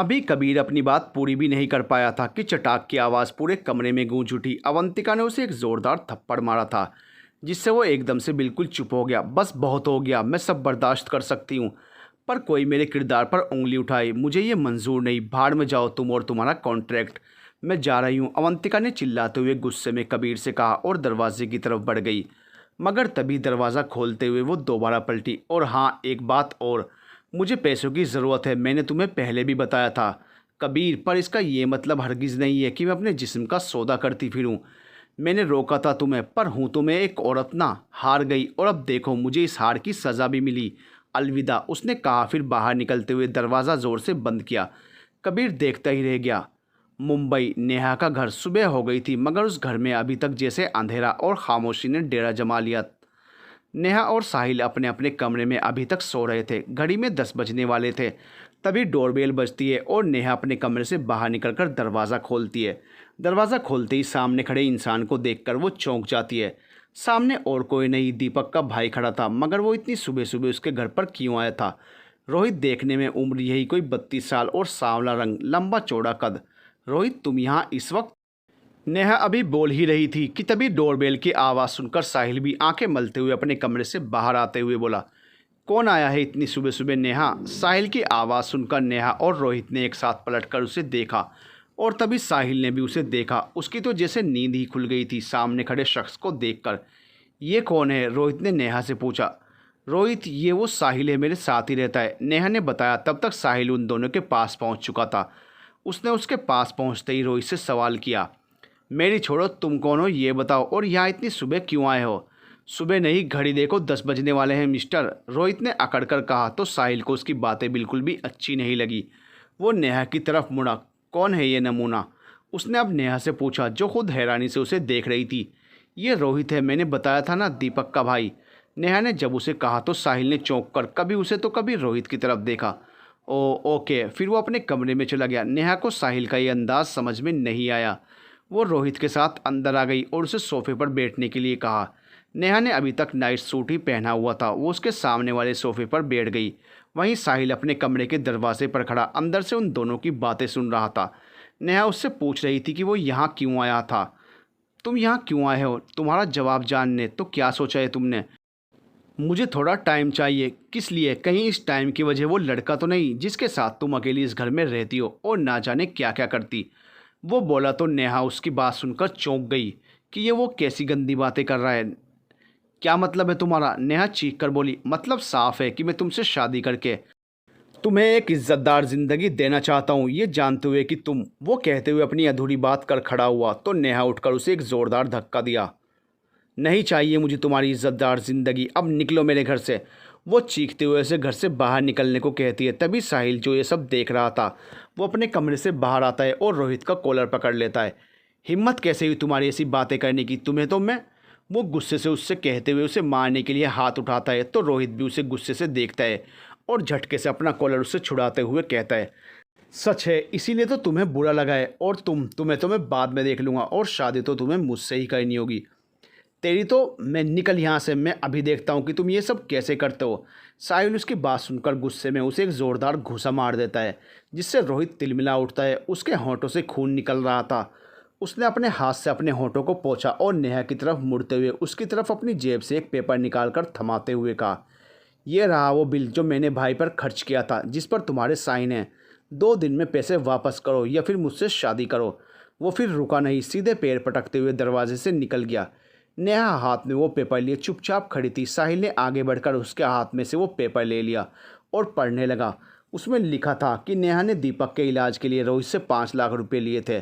अभी कबीर अपनी बात पूरी भी नहीं कर पाया था कि चटाक की आवाज़ पूरे कमरे में गूंज उठी। अवंतिका ने उसे एक ज़ोरदार थप्पड़ मारा था, जिससे वो एकदम से बिल्कुल चुप हो गया। बस बहुत हो गया, मैं सब बर्दाश्त कर सकती हूँ, पर कोई मेरे किरदार पर उंगली उठाए मुझे ये मंजूर नहीं। भाड़ में जाओ तुम और तुम्हारा कॉन्ट्रैक्ट। मैं जा रही हूँ, अवंतिका ने चिल्लाते हुए गुस्से में कबीर से कहा और दरवाजे की तरफ बढ़ गई। मगर तभी दरवाज़ा खोलते हुए वो दोबारा पलटी। और हाँ, एक बात और, मुझे पैसों की ज़रूरत है, मैंने तुम्हें पहले भी बताया था कबीर, पर इसका ये मतलब हरगिज़ नहीं है कि मैं अपने जिस्म का सौदा करती फिरूं। मैंने रोका था तुम्हें, पर हूँ तो मैं एक औरत ना। हार गई और अब देखो मुझे इस हार की सज़ा भी मिली। अलविदा, उसने कहा, फिर बाहर निकलते हुए दरवाज़ा ज़ोर से बंद किया। कबीर देखता ही रह गया। मुंबई, नेहा का घर। सुबह हो गई थी, मगर उस घर में अभी तक जैसे अंधेरा और खामोशी ने डेरा जमा लिया। नेहा और साहिल अपने अपने कमरे में अभी तक सो रहे थे। घड़ी में 10 बजने वाले थे। तभी डोरबेल बजती है और नेहा अपने कमरे से बाहर निकलकर दरवाज़ा खोलती है। दरवाज़ा खोलते ही सामने खड़े इंसान को देखकर वो चौंक जाती है। सामने और कोई नहीं, दीपक का भाई खड़ा था। मगर वो इतनी सुबह सुबह उसके घर पर क्यों आया था? रोहित देखने में उम्र यही कोई 32 साल और सांवला रंग, लंबा चौड़ा कद। रोहित, तुम यहाँ इस वक्त? नेहा अभी बोल ही रही थी कि तभी डोरबेल की आवाज़ सुनकर साहिल भी आंखें मलते हुए अपने कमरे से बाहर आते हुए बोला, कौन आया है इतनी सुबह सुबह? नेहा। साहिल की आवाज़ सुनकर नेहा और रोहित ने एक साथ पलटकर उसे देखा और तभी साहिल ने भी उसे देखा। उसकी तो जैसे नींद ही खुल गई थी सामने खड़े शख्स को देखकर। ये कौन है? रोहित ने नेहा से पूछा। रोहित, ये वो साहिल है, मेरे साथ ही रहता है, नेहा ने बताया। तब तक साहिल उन दोनों के पास पहुंच चुका था। उसने उसके पास पहुंचते ही रोहित से सवाल किया, मेरी छोड़ो, तुम कौन हो ये बताओ, और यहाँ इतनी सुबह क्यों आए हो? सुबह नहीं, घड़ी देखो, 10 बजने वाले हैं मिस्टर, रोहित ने अकड़ कर कहा। तो साहिल को उसकी बातें बिल्कुल भी अच्छी नहीं लगी। वो नेहा की तरफ मुड़ा। कौन है ये नमूना? उसने अब नेहा से पूछा, जो खुद हैरानी से उसे देख रही थी। ये रोहित है, मैंने बताया था ना, दीपक का भाई। नेहा ने जब उसे कहा तो साहिल ने चौंक कर कभी उसे तो कभी रोहित की तरफ देखा। ओ ओके, फिर वो अपने कमरे में चला गया। नेहा को साहिल का ये अंदाज समझ में नहीं आया। वो रोहित के साथ अंदर आ गई और उसे सोफे पर बैठने के लिए कहा। नेहा ने अभी तक नाइट सूट ही पहना हुआ था। वो उसके सामने वाले सोफे पर बैठ गई। वहीं साहिल अपने कमरे के दरवाजे पर खड़ा अंदर से उन दोनों की बातें सुन रहा था। नेहा उससे पूछ रही थी कि वो यहाँ क्यों आया था। तुम यहाँ क्यों आए हो? तुम्हारा जवाब जानने। तो क्या सोचा है तुमने? मुझे थोड़ा टाइम चाहिए। किस लिए? कहीं इस टाइम की वजह वो लड़का तो नहीं जिसके साथ तुम अकेली इस घर में रहती हो और ना जाने क्या क्या करती? वो बोला तो नेहा उसकी बात सुनकर चौंक गई कि ये वो कैसी गंदी बातें कर रहा है। क्या मतलब है तुम्हारा? नेहा चीख कर बोली, मतलब साफ है कि मैं तुमसे शादी करके तुम्हें एक इज्जतदार ज़िंदगी देना चाहता हूँ, ये जानते हुए कि तुम। वो कहते हुए अपनी अधूरी बात कर खड़ा हुआ तो नेहा उठकर उसे एक ज़ोरदार धक्का दिया। नहीं चाहिए मुझे तुम्हारी इज्जतदार ज़िंदगी, अब निकलो मेरे घर से। वो चीखते हुए उसे घर से बाहर निकलने को कहती है। तभी साहिल, जो ये सब देख रहा था, वो अपने कमरे से बाहर आता है और रोहित का कॉलर पकड़ लेता है। हिम्मत कैसे हुई तुम्हारी ऐसी बातें करने की? तुम्हें तो मैं। वो गुस्से से उससे कहते हुए उसे मारने के लिए हाथ उठाता है तो रोहित भी उसे गुस्से से देखता है और झटके से अपना कॉलर उससे छुड़ाते हुए कहता है, सच है, इसीलिए तो तुम्हें बुरा लगा है। और तुम्हें तो मैं बाद में देख लूँगा, और शादी तो तुम्हें मुझसे ही करनी होगी। तेरी तो। मैं निकल यहाँ से, मैं अभी देखता हूँ कि तुम ये सब कैसे करते हो। साहिल उसकी बात सुनकर गुस्से में उसे एक ज़ोरदार घूंसा मार देता है, जिससे रोहित तिलमिला उठता है। उसके होंठों से खून निकल रहा था। उसने अपने हाथ से अपने होंठों को पोंछा और नेहा की तरफ मुड़ते हुए उसकी तरफ अपनी जेब से एक पेपर निकालकर थमाते हुए कहा, यह रहा वो बिल जो मैंने भाई पर खर्च किया था, जिस पर तुम्हारे साइन हैं। 2 दिन में पैसे वापस करो या फिर मुझसे शादी करो। वो फिर रुका नहीं, सीधे पैर पटकते हुए दरवाजे से निकल गया। नेहा हाथ में वो पेपर लिए चुपचाप खड़ी थी। साहिल ने आगे बढ़कर उसके हाथ में से वो पेपर ले लिया और पढ़ने लगा। उसमें लिखा था कि नेहा ने दीपक के इलाज के लिए रोहित से 5 लाख रुपए लिए थे।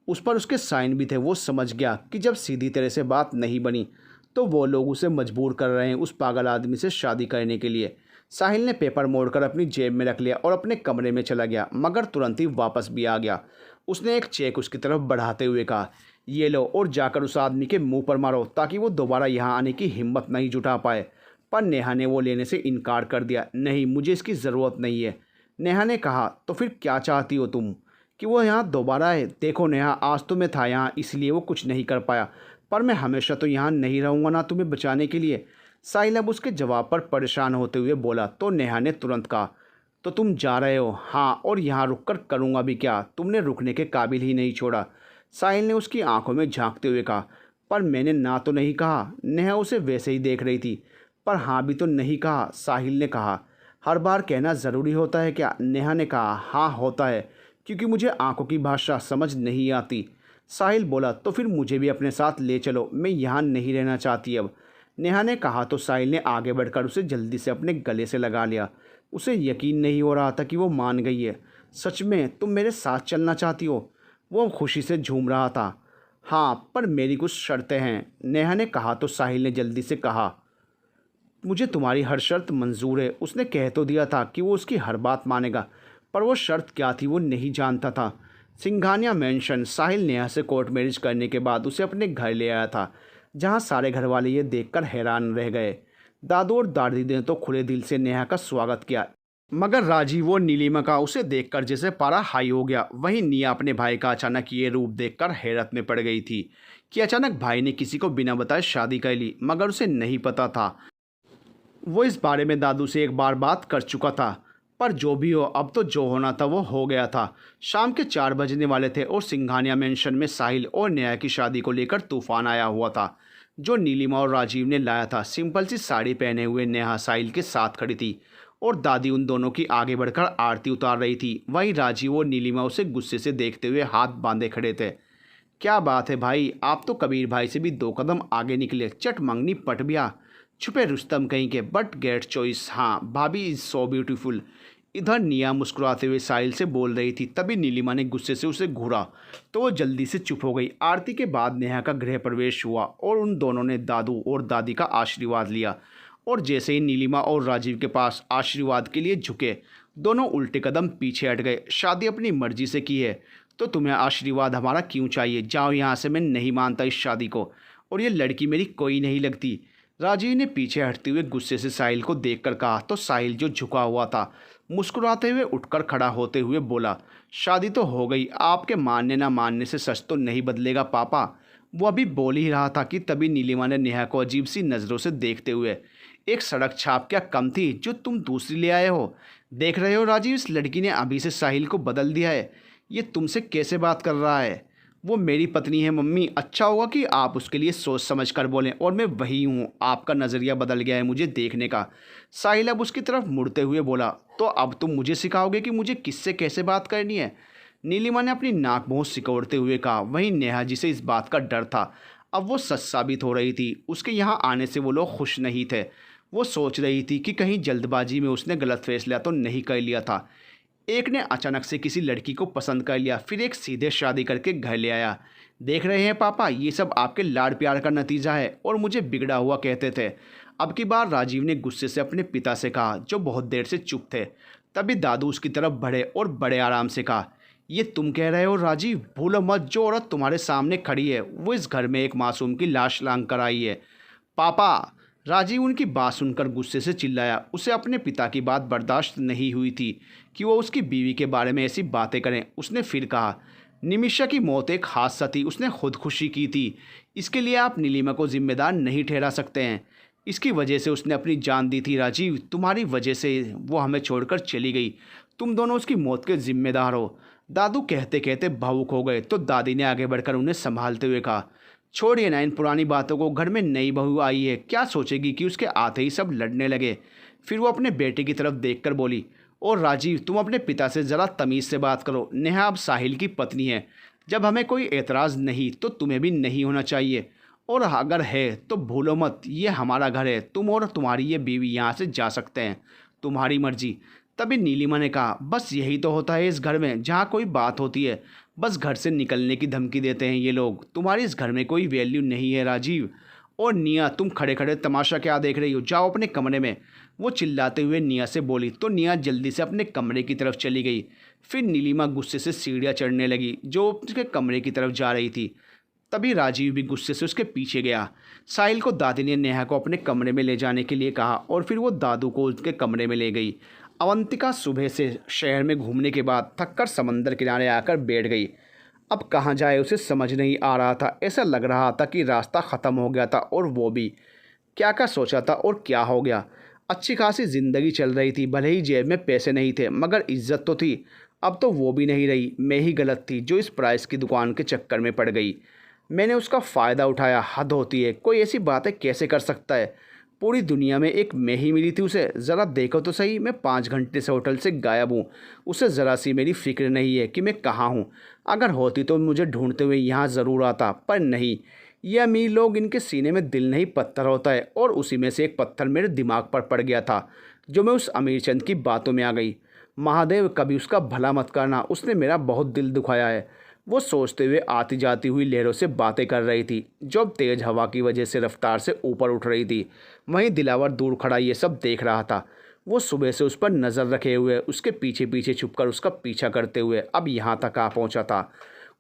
उस पर उसके साइन भी थे। वो समझ गया कि जब सीधी तरह से बात नहीं बनी तो वो लोग उसे मजबूर कर रहे हैं उस पागल आदमी से शादी करने के लिए। साहिल ने पेपर मोड़कर अपनी जेब में रख लिया और अपने कमरे में चला गया, मगर तुरंत ही वापस भी आ गया। उसने एक चेक उसकी तरफ बढ़ाते हुए कहा, ये लो और जाकर उस आदमी के मुंह पर मारो ताकि वो दोबारा यहाँ आने की हिम्मत नहीं जुटा पाए। पर नेहा ने वो लेने से इनकार कर दिया। नहीं, मुझे इसकी ज़रूरत नहीं है। नेहा ने कहा, तो फिर क्या चाहती हो तुम? कि वो यहाँ दोबारा आए? देखो नेहा, आज तो मैं था यहाँ, इसलिए वो कुछ नहीं कर पाया, पर मैं हमेशा तो यहाँ नहीं रहूँगा ना तुम्हें बचाने के लिए। साहिल अब उसके जवाब पर परेशान होते हुए बोला तो नेहा ने तुरंत कहा, तो तुम जा रहे हो? हाँ, और यहाँ रुककर करूँगा भी क्या? तुमने रुकने के काबिल ही नहीं छोड़ा। साहिल ने उसकी आंखों में झांकते हुए कहा। पर मैंने ना तो नहीं कहा। नेहा उसे वैसे ही देख रही थी। पर हाँ भी तो नहीं कहा, साहिल ने कहा। हर बार कहना ज़रूरी होता है क्या? नेहा ने कहा। हाँ होता है, क्योंकि मुझे आंखों की भाषा समझ नहीं आती। साहिल बोला। तो फिर मुझे भी अपने साथ ले चलो, मैं यहाँ नहीं रहना चाहती अब। नेहा ने कहा तो साहिल ने आगे बढ़कर उसे जल्दी से अपने गले से लगा लिया। उसे यकीन नहीं हो रहा था कि वो मान गई है। सच में तुम मेरे साथ चलना चाहती हो? वो खुशी से झूम रहा था। हाँ, पर मेरी कुछ शर्तें हैं, नेहा ने कहा तो साहिल ने जल्दी से कहा। मुझे तुम्हारी हर शर्त मंजूर है। उसने कह तो दिया था कि वो उसकी हर बात मानेगा, पर वो शर्त क्या थी वो नहीं जानता था। सिंघानिया मेंशन साहिल नेहा से कोर्ट मैरिज करने के बाद उसे अपने घर ले आया था, जहाँ सारे घर वाले ये देखकर हैरान रह गए। दादू और दादी ने तो खुले दिल से नेहा का स्वागत किया, मगर राजीव और नीलिमा का उसे देखकर जैसे पारा हाई हो गया। वहीं निया अपने भाई का अचानक ये रूप देखकर हैरत में पड़ गई थी कि अचानक भाई ने किसी को बिना बताए शादी कर ली, मगर उसे नहीं पता था। वो इस बारे में दादू से एक बार बात कर चुका था। पर जो भी हो, अब तो जो होना था वो हो गया था। शाम के 4 बजने वाले थे और सिंघानिया मेंशन में साहिल और नेहा की शादी को लेकर तूफान आया हुआ था, जो नीलिमा और राजीव ने लाया था। सिंपल सी साड़ी पहने हुए नेहा साहिल के साथ खड़ी थी और दादी उन दोनों की आगे बढ़कर आरती उतार रही थी। वहीं राजीव और नीलिमा उसे गुस्से से देखते हुए हाथ बांधे खड़े थे। क्या बात है भाई, आप तो कबीर भाई से भी 2 कदम आगे निकले। चट मंगनी पट बिया, छुपे रुस्तम कहीं के, बट गेट चॉइस। हाँ, भाभी इज सो ब्यूटीफुल। इधर निया मुस्कुराते हुए साहिल से बोल रही थी। तभी नीलिमा ने गुस्से से उसे घूरा तो वो जल्दी से चुप हो गई। आरती के बाद नेहा का गृह प्रवेश हुआ और उन दोनों ने दादू और दादी का आशीर्वाद लिया। और जैसे ही नीलिमा और राजीव के पास आशीर्वाद के लिए झुके, दोनों उल्टे कदम पीछे हट गए। शादी अपनी मर्जी से की है तो तुम्हें आशीर्वाद हमारा क्यों चाहिए? जाओ यहाँ से, मैं नहीं मानता इस शादी को, और ये लड़की मेरी कोई नहीं लगती। राजीव ने पीछे हटते हुए गुस्से से साहिल को देखकर कहा तो साहिल जो झुका हुआ था मुस्कुराते हुए उठकर खड़ा होते हुए बोला। शादी तो हो गई, आपके मानने ना मानने से सच तो नहीं बदलेगा पापा। वो अभी बोल ही रहा था कि तभी नीलिमा ने नेहा को अजीब सी नज़रों से देखते हुए, एक सड़क छाप क्या कम थी जो तुम दूसरी ले आए हो? देख रहे हो राजीव, इस लड़की ने अभी से साहिल को बदल दिया है। ये तुमसे कैसे बात कर रहा है? वो मेरी पत्नी है मम्मी। अच्छा होगा कि आप उसके लिए सोच समझ कर बोलें, और मैं वही हूँ। आपका नज़रिया बदल गया है मुझे देखने का। साहिल अब उसकी तरफ मुड़ते हुए बोला। तो अब तुम मुझे सिखाओगे कि मुझे किससे कैसे बात करनी है? नीलिमा ने अपनी नाक मुँह सिकोड़ते हुए कहा। वहीं नेहा जिसे इस बात का डर था, अब वो सच साबित हो रही थी। उसके यहाँ आने से वो लोग खुश नहीं थे। वो सोच रही थी कि कहीं जल्दबाजी में उसने गलत फैसला तो नहीं कर लिया था। एक ने अचानक से किसी लड़की को पसंद कर लिया, फिर एक सीधे शादी करके घर ले आया। देख रहे हैं पापा, ये सब आपके लाड़ प्यार का नतीजा है, और मुझे बिगड़ा हुआ कहते थे। अब की बार राजीव ने गुस्से से अपने पिता से कहा, जो बहुत देर से चुप थे। तभी दादू उसकी तरफ बढ़े और बड़े आराम से कहा। ये तुम कह रहे हो राजीव? भूलो मत, जो औरत तुम्हारे सामने खड़ी है वो इस घर में एक मासूम की लाश लांग कर आई है। पापा! राजीव उनकी बात सुनकर गुस्से से चिल्लाया। उसे अपने पिता की बात बर्दाश्त नहीं हुई थी कि वो उसकी बीवी के बारे में ऐसी बातें करें। उसने फिर कहा, निमिषा की मौत एक हादसा थी, उसने खुदकुशी की थी। इसके लिए आप नीलिमा को जिम्मेदार नहीं ठहरा सकते हैं। इसकी वजह से उसने अपनी जान दी थी राजीव। तुम्हारी वजह से वो हमें छोड़कर चली गई। तुम दोनों उसकी मौत के जिम्मेदार हो। दादू कहते कहते भावुक हो गए तो दादी ने आगे बढ़कर उन्हें संभालते हुए कहा, छोड़िए ना इन पुरानी बातों को। घर में नई बहू आई है, क्या सोचेगी कि उसके आते ही सब लड़ने लगे। फिर वो अपने बेटे की तरफ देखकर बोली, और राजीव तुम अपने पिता से ज़रा तमीज़ से बात करो। नेहा अब साहिल की पत्नी है। जब हमें कोई एतराज़ नहीं तो तुम्हें भी नहीं होना चाहिए, और अगर है तो भूलो मत, ये हमारा घर है। तुम और तुम्हारी ये बीवी यहाँ से जा सकते हैं, तुम्हारी मर्जी। तभी नीलिमा ने कहा, बस यही तो होता है इस घर में, जहाँ कोई बात होती है बस घर से निकलने की धमकी देते हैं ये लोग। तुम्हारी इस घर में कोई वैल्यू नहीं है राजीव। और निया, तुम खड़े खड़े तमाशा क्या देख रही हो? जाओ अपने कमरे में, वो चिल्लाते हुए निया से बोली। तो निया जल्दी से अपने कमरे की तरफ चली गई। फिर नीलिमा गुस्से से सीढ़ियाँ चढ़ने लगी जो उसके कमरे की तरफ जा रही थी। तभी राजीव भी गुस्से से उसके पीछे गया। साहिल को दादी ने नेहा को अपने कमरे में ले जाने के लिए कहा और फिर वो दादू को उसके कमरे में ले गई। अवंतिका सुबह से शहर में घूमने के बाद थककर समंदर किनारे आकर बैठ गई। अब कहाँ जाए उसे समझ नहीं आ रहा था। ऐसा लग रहा था कि रास्ता ख़त्म हो गया था, और वो भी क्या क्या सोचा था और क्या हो गया। अच्छी खासी ज़िंदगी चल रही थी, भले ही जेब में पैसे नहीं थे मगर इज्जत तो थी। अब तो वो भी नहीं रही, मैं ही गलत थी जो इस प्राइस की दुकान के चक्कर में पड़ गई। मैंने उसका फ़ायदा उठाया, हद होती है, कोई ऐसी बातें कैसे कर सकता है। पूरी दुनिया में एक मैं ही मिली थी उसे। ज़रा देखो तो सही, मैं 5 घंटे से होटल से गायब हूँ। उसे ज़रा सी मेरी फ़िक्र नहीं है कि मैं कहाँ हूँ। अगर होती तो मुझे ढूंढते हुए यहाँ ज़रूर आता, पर नहीं। ये अमीर लोग, इनके सीने में दिल नहीं पत्थर होता है, और उसी में से एक पत्थर मेरे दिमाग पर पड़ गया था जो मैं उस अमीर चंद की बातों में आ गई। महादेव, कभी उसका भला मत करना, उसने मेरा बहुत दिल दुखाया है। वो सोचते हुए आती जाती हुई लहरों से बातें कर रही थी जो अब तेज़ हवा की वजह से रफ्तार से ऊपर उठ रही थी। वहीं दिलावर दूर खड़ा ये सब देख रहा था। वो सुबह से उस पर नज़र रखे हुए, उसके पीछे पीछे छुपकर उसका पीछा करते हुए अब यहाँ तक आ पहुँचा था।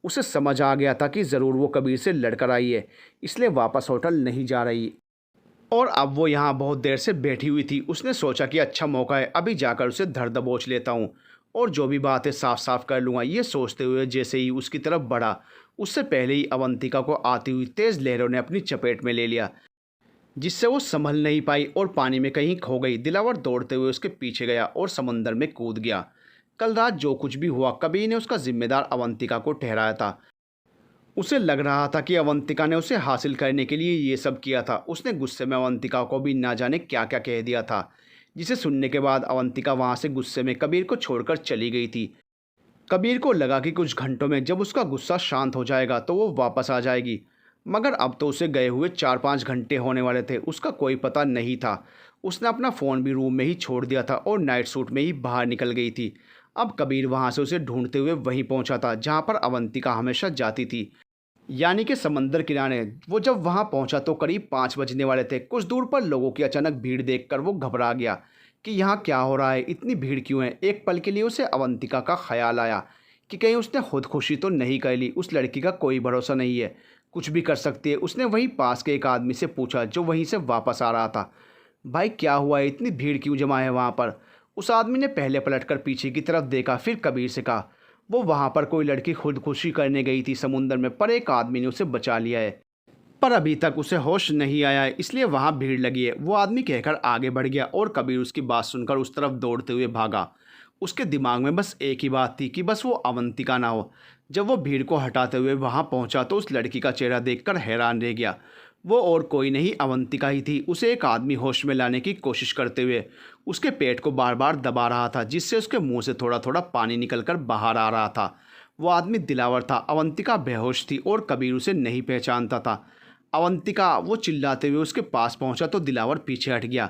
उसे समझ आ गया था कि ज़रूर वो कबीर से लड़कर आई है, इसलिए वापस होटल नहीं जा रही। और अब वो यहाँ बहुत देर से बैठी हुई थी। उसने सोचा कि अच्छा मौका है, अभी जाकर उसे धर दबोच लेता हूँ और जो भी बात है साफ साफ कर लूँगा। ये सोचते हुए जैसे ही उसकी तरफ बढ़ा, उससे पहले ही अवंतिका को आती हुई तेज़ लहरों ने अपनी चपेट में ले लिया, जिससे वो संभल नहीं पाई और पानी में कहीं खो गई। दिलावर दौड़ते हुए उसके पीछे गया और समंदर में कूद गया। कल रात जो कुछ भी हुआ, कबीर ने उसका जिम्मेदार अवंतिका को ठहराया था। उसे लग रहा था कि अवंतिका ने उसे हासिल करने के लिए ये सब किया था। उसने गुस्से में अवंतिका को भी ना जाने क्या क्या कह दिया था, जिसे सुनने के बाद अवंतिका वहाँ से गुस्से में कबीर को छोड़कर चली गई थी। कबीर को लगा कि कुछ घंटों में जब उसका गुस्सा शांत हो जाएगा तो वो वापस आ जाएगी, मगर अब तो उसे गए हुए 4-5 घंटे होने वाले थे। उसका कोई पता नहीं था। उसने अपना फ़ोन भी रूम में ही छोड़ दिया था और नाइट सूट में ही बाहर निकल गई थी। अब कबीर वहाँ से उसे ढूंढते हुए वहीं पहुँचा था जहाँ पर अवंतिका हमेशा जाती थी, यानी कि समंदर किनारे। वो जब वहां पहुंचा तो करीब 5 बजने वाले थे। कुछ दूर पर लोगों की अचानक भीड़ देखकर वो घबरा गया कि यहाँ क्या हो रहा है, इतनी भीड़ क्यों है। एक पल के लिए उसे अवंतिका का ख्याल आया कि कहीं उसने खुदकुशी तो नहीं कर ली। उस लड़की का कोई भरोसा नहीं है, कुछ भी कर सकती है। उसने वहीं पास के एक आदमी से पूछा जो वहीं से वापस आ रहा था, भाई क्या हुआ है, इतनी भीड़ क्यों जमा है वहाँ पर। उस आदमी ने पहले पलटकर पीछे की तरफ देखा, फिर कबीर से कहा, वो वहाँ पर कोई लड़की खुदकुशी करने गई थी समुंदर में, पर एक आदमी ने उसे बचा लिया है, पर अभी तक उसे होश नहीं आया है, इसलिए वहाँ भीड़ लगी है। वो आदमी कहकर आगे बढ़ गया और कबीर उसकी बात सुनकर उस तरफ दौड़ते हुए भागा। उसके दिमाग में बस एक ही बात थी कि बस वो अवंतिका ना हो। जब वो भीड़ को हटाते हुए वहाँ पहुँचा तो उस लड़की का चेहरा देखकर हैरान रह गया। वो और कोई नहीं, अवंतिका ही थी। उसे एक आदमी होश में लाने की कोशिश करते हुए उसके पेट को बार बार दबा रहा था, जिससे उसके मुंह से थोड़ा थोड़ा पानी निकलकर बाहर आ रहा था। वो आदमी दिलावर था। अवंतिका बेहोश थी और कबीर उसे नहीं पहचानता था। अवंतिका, वो चिल्लाते हुए उसके पास पहुंचा तो दिलावर पीछे हट गया।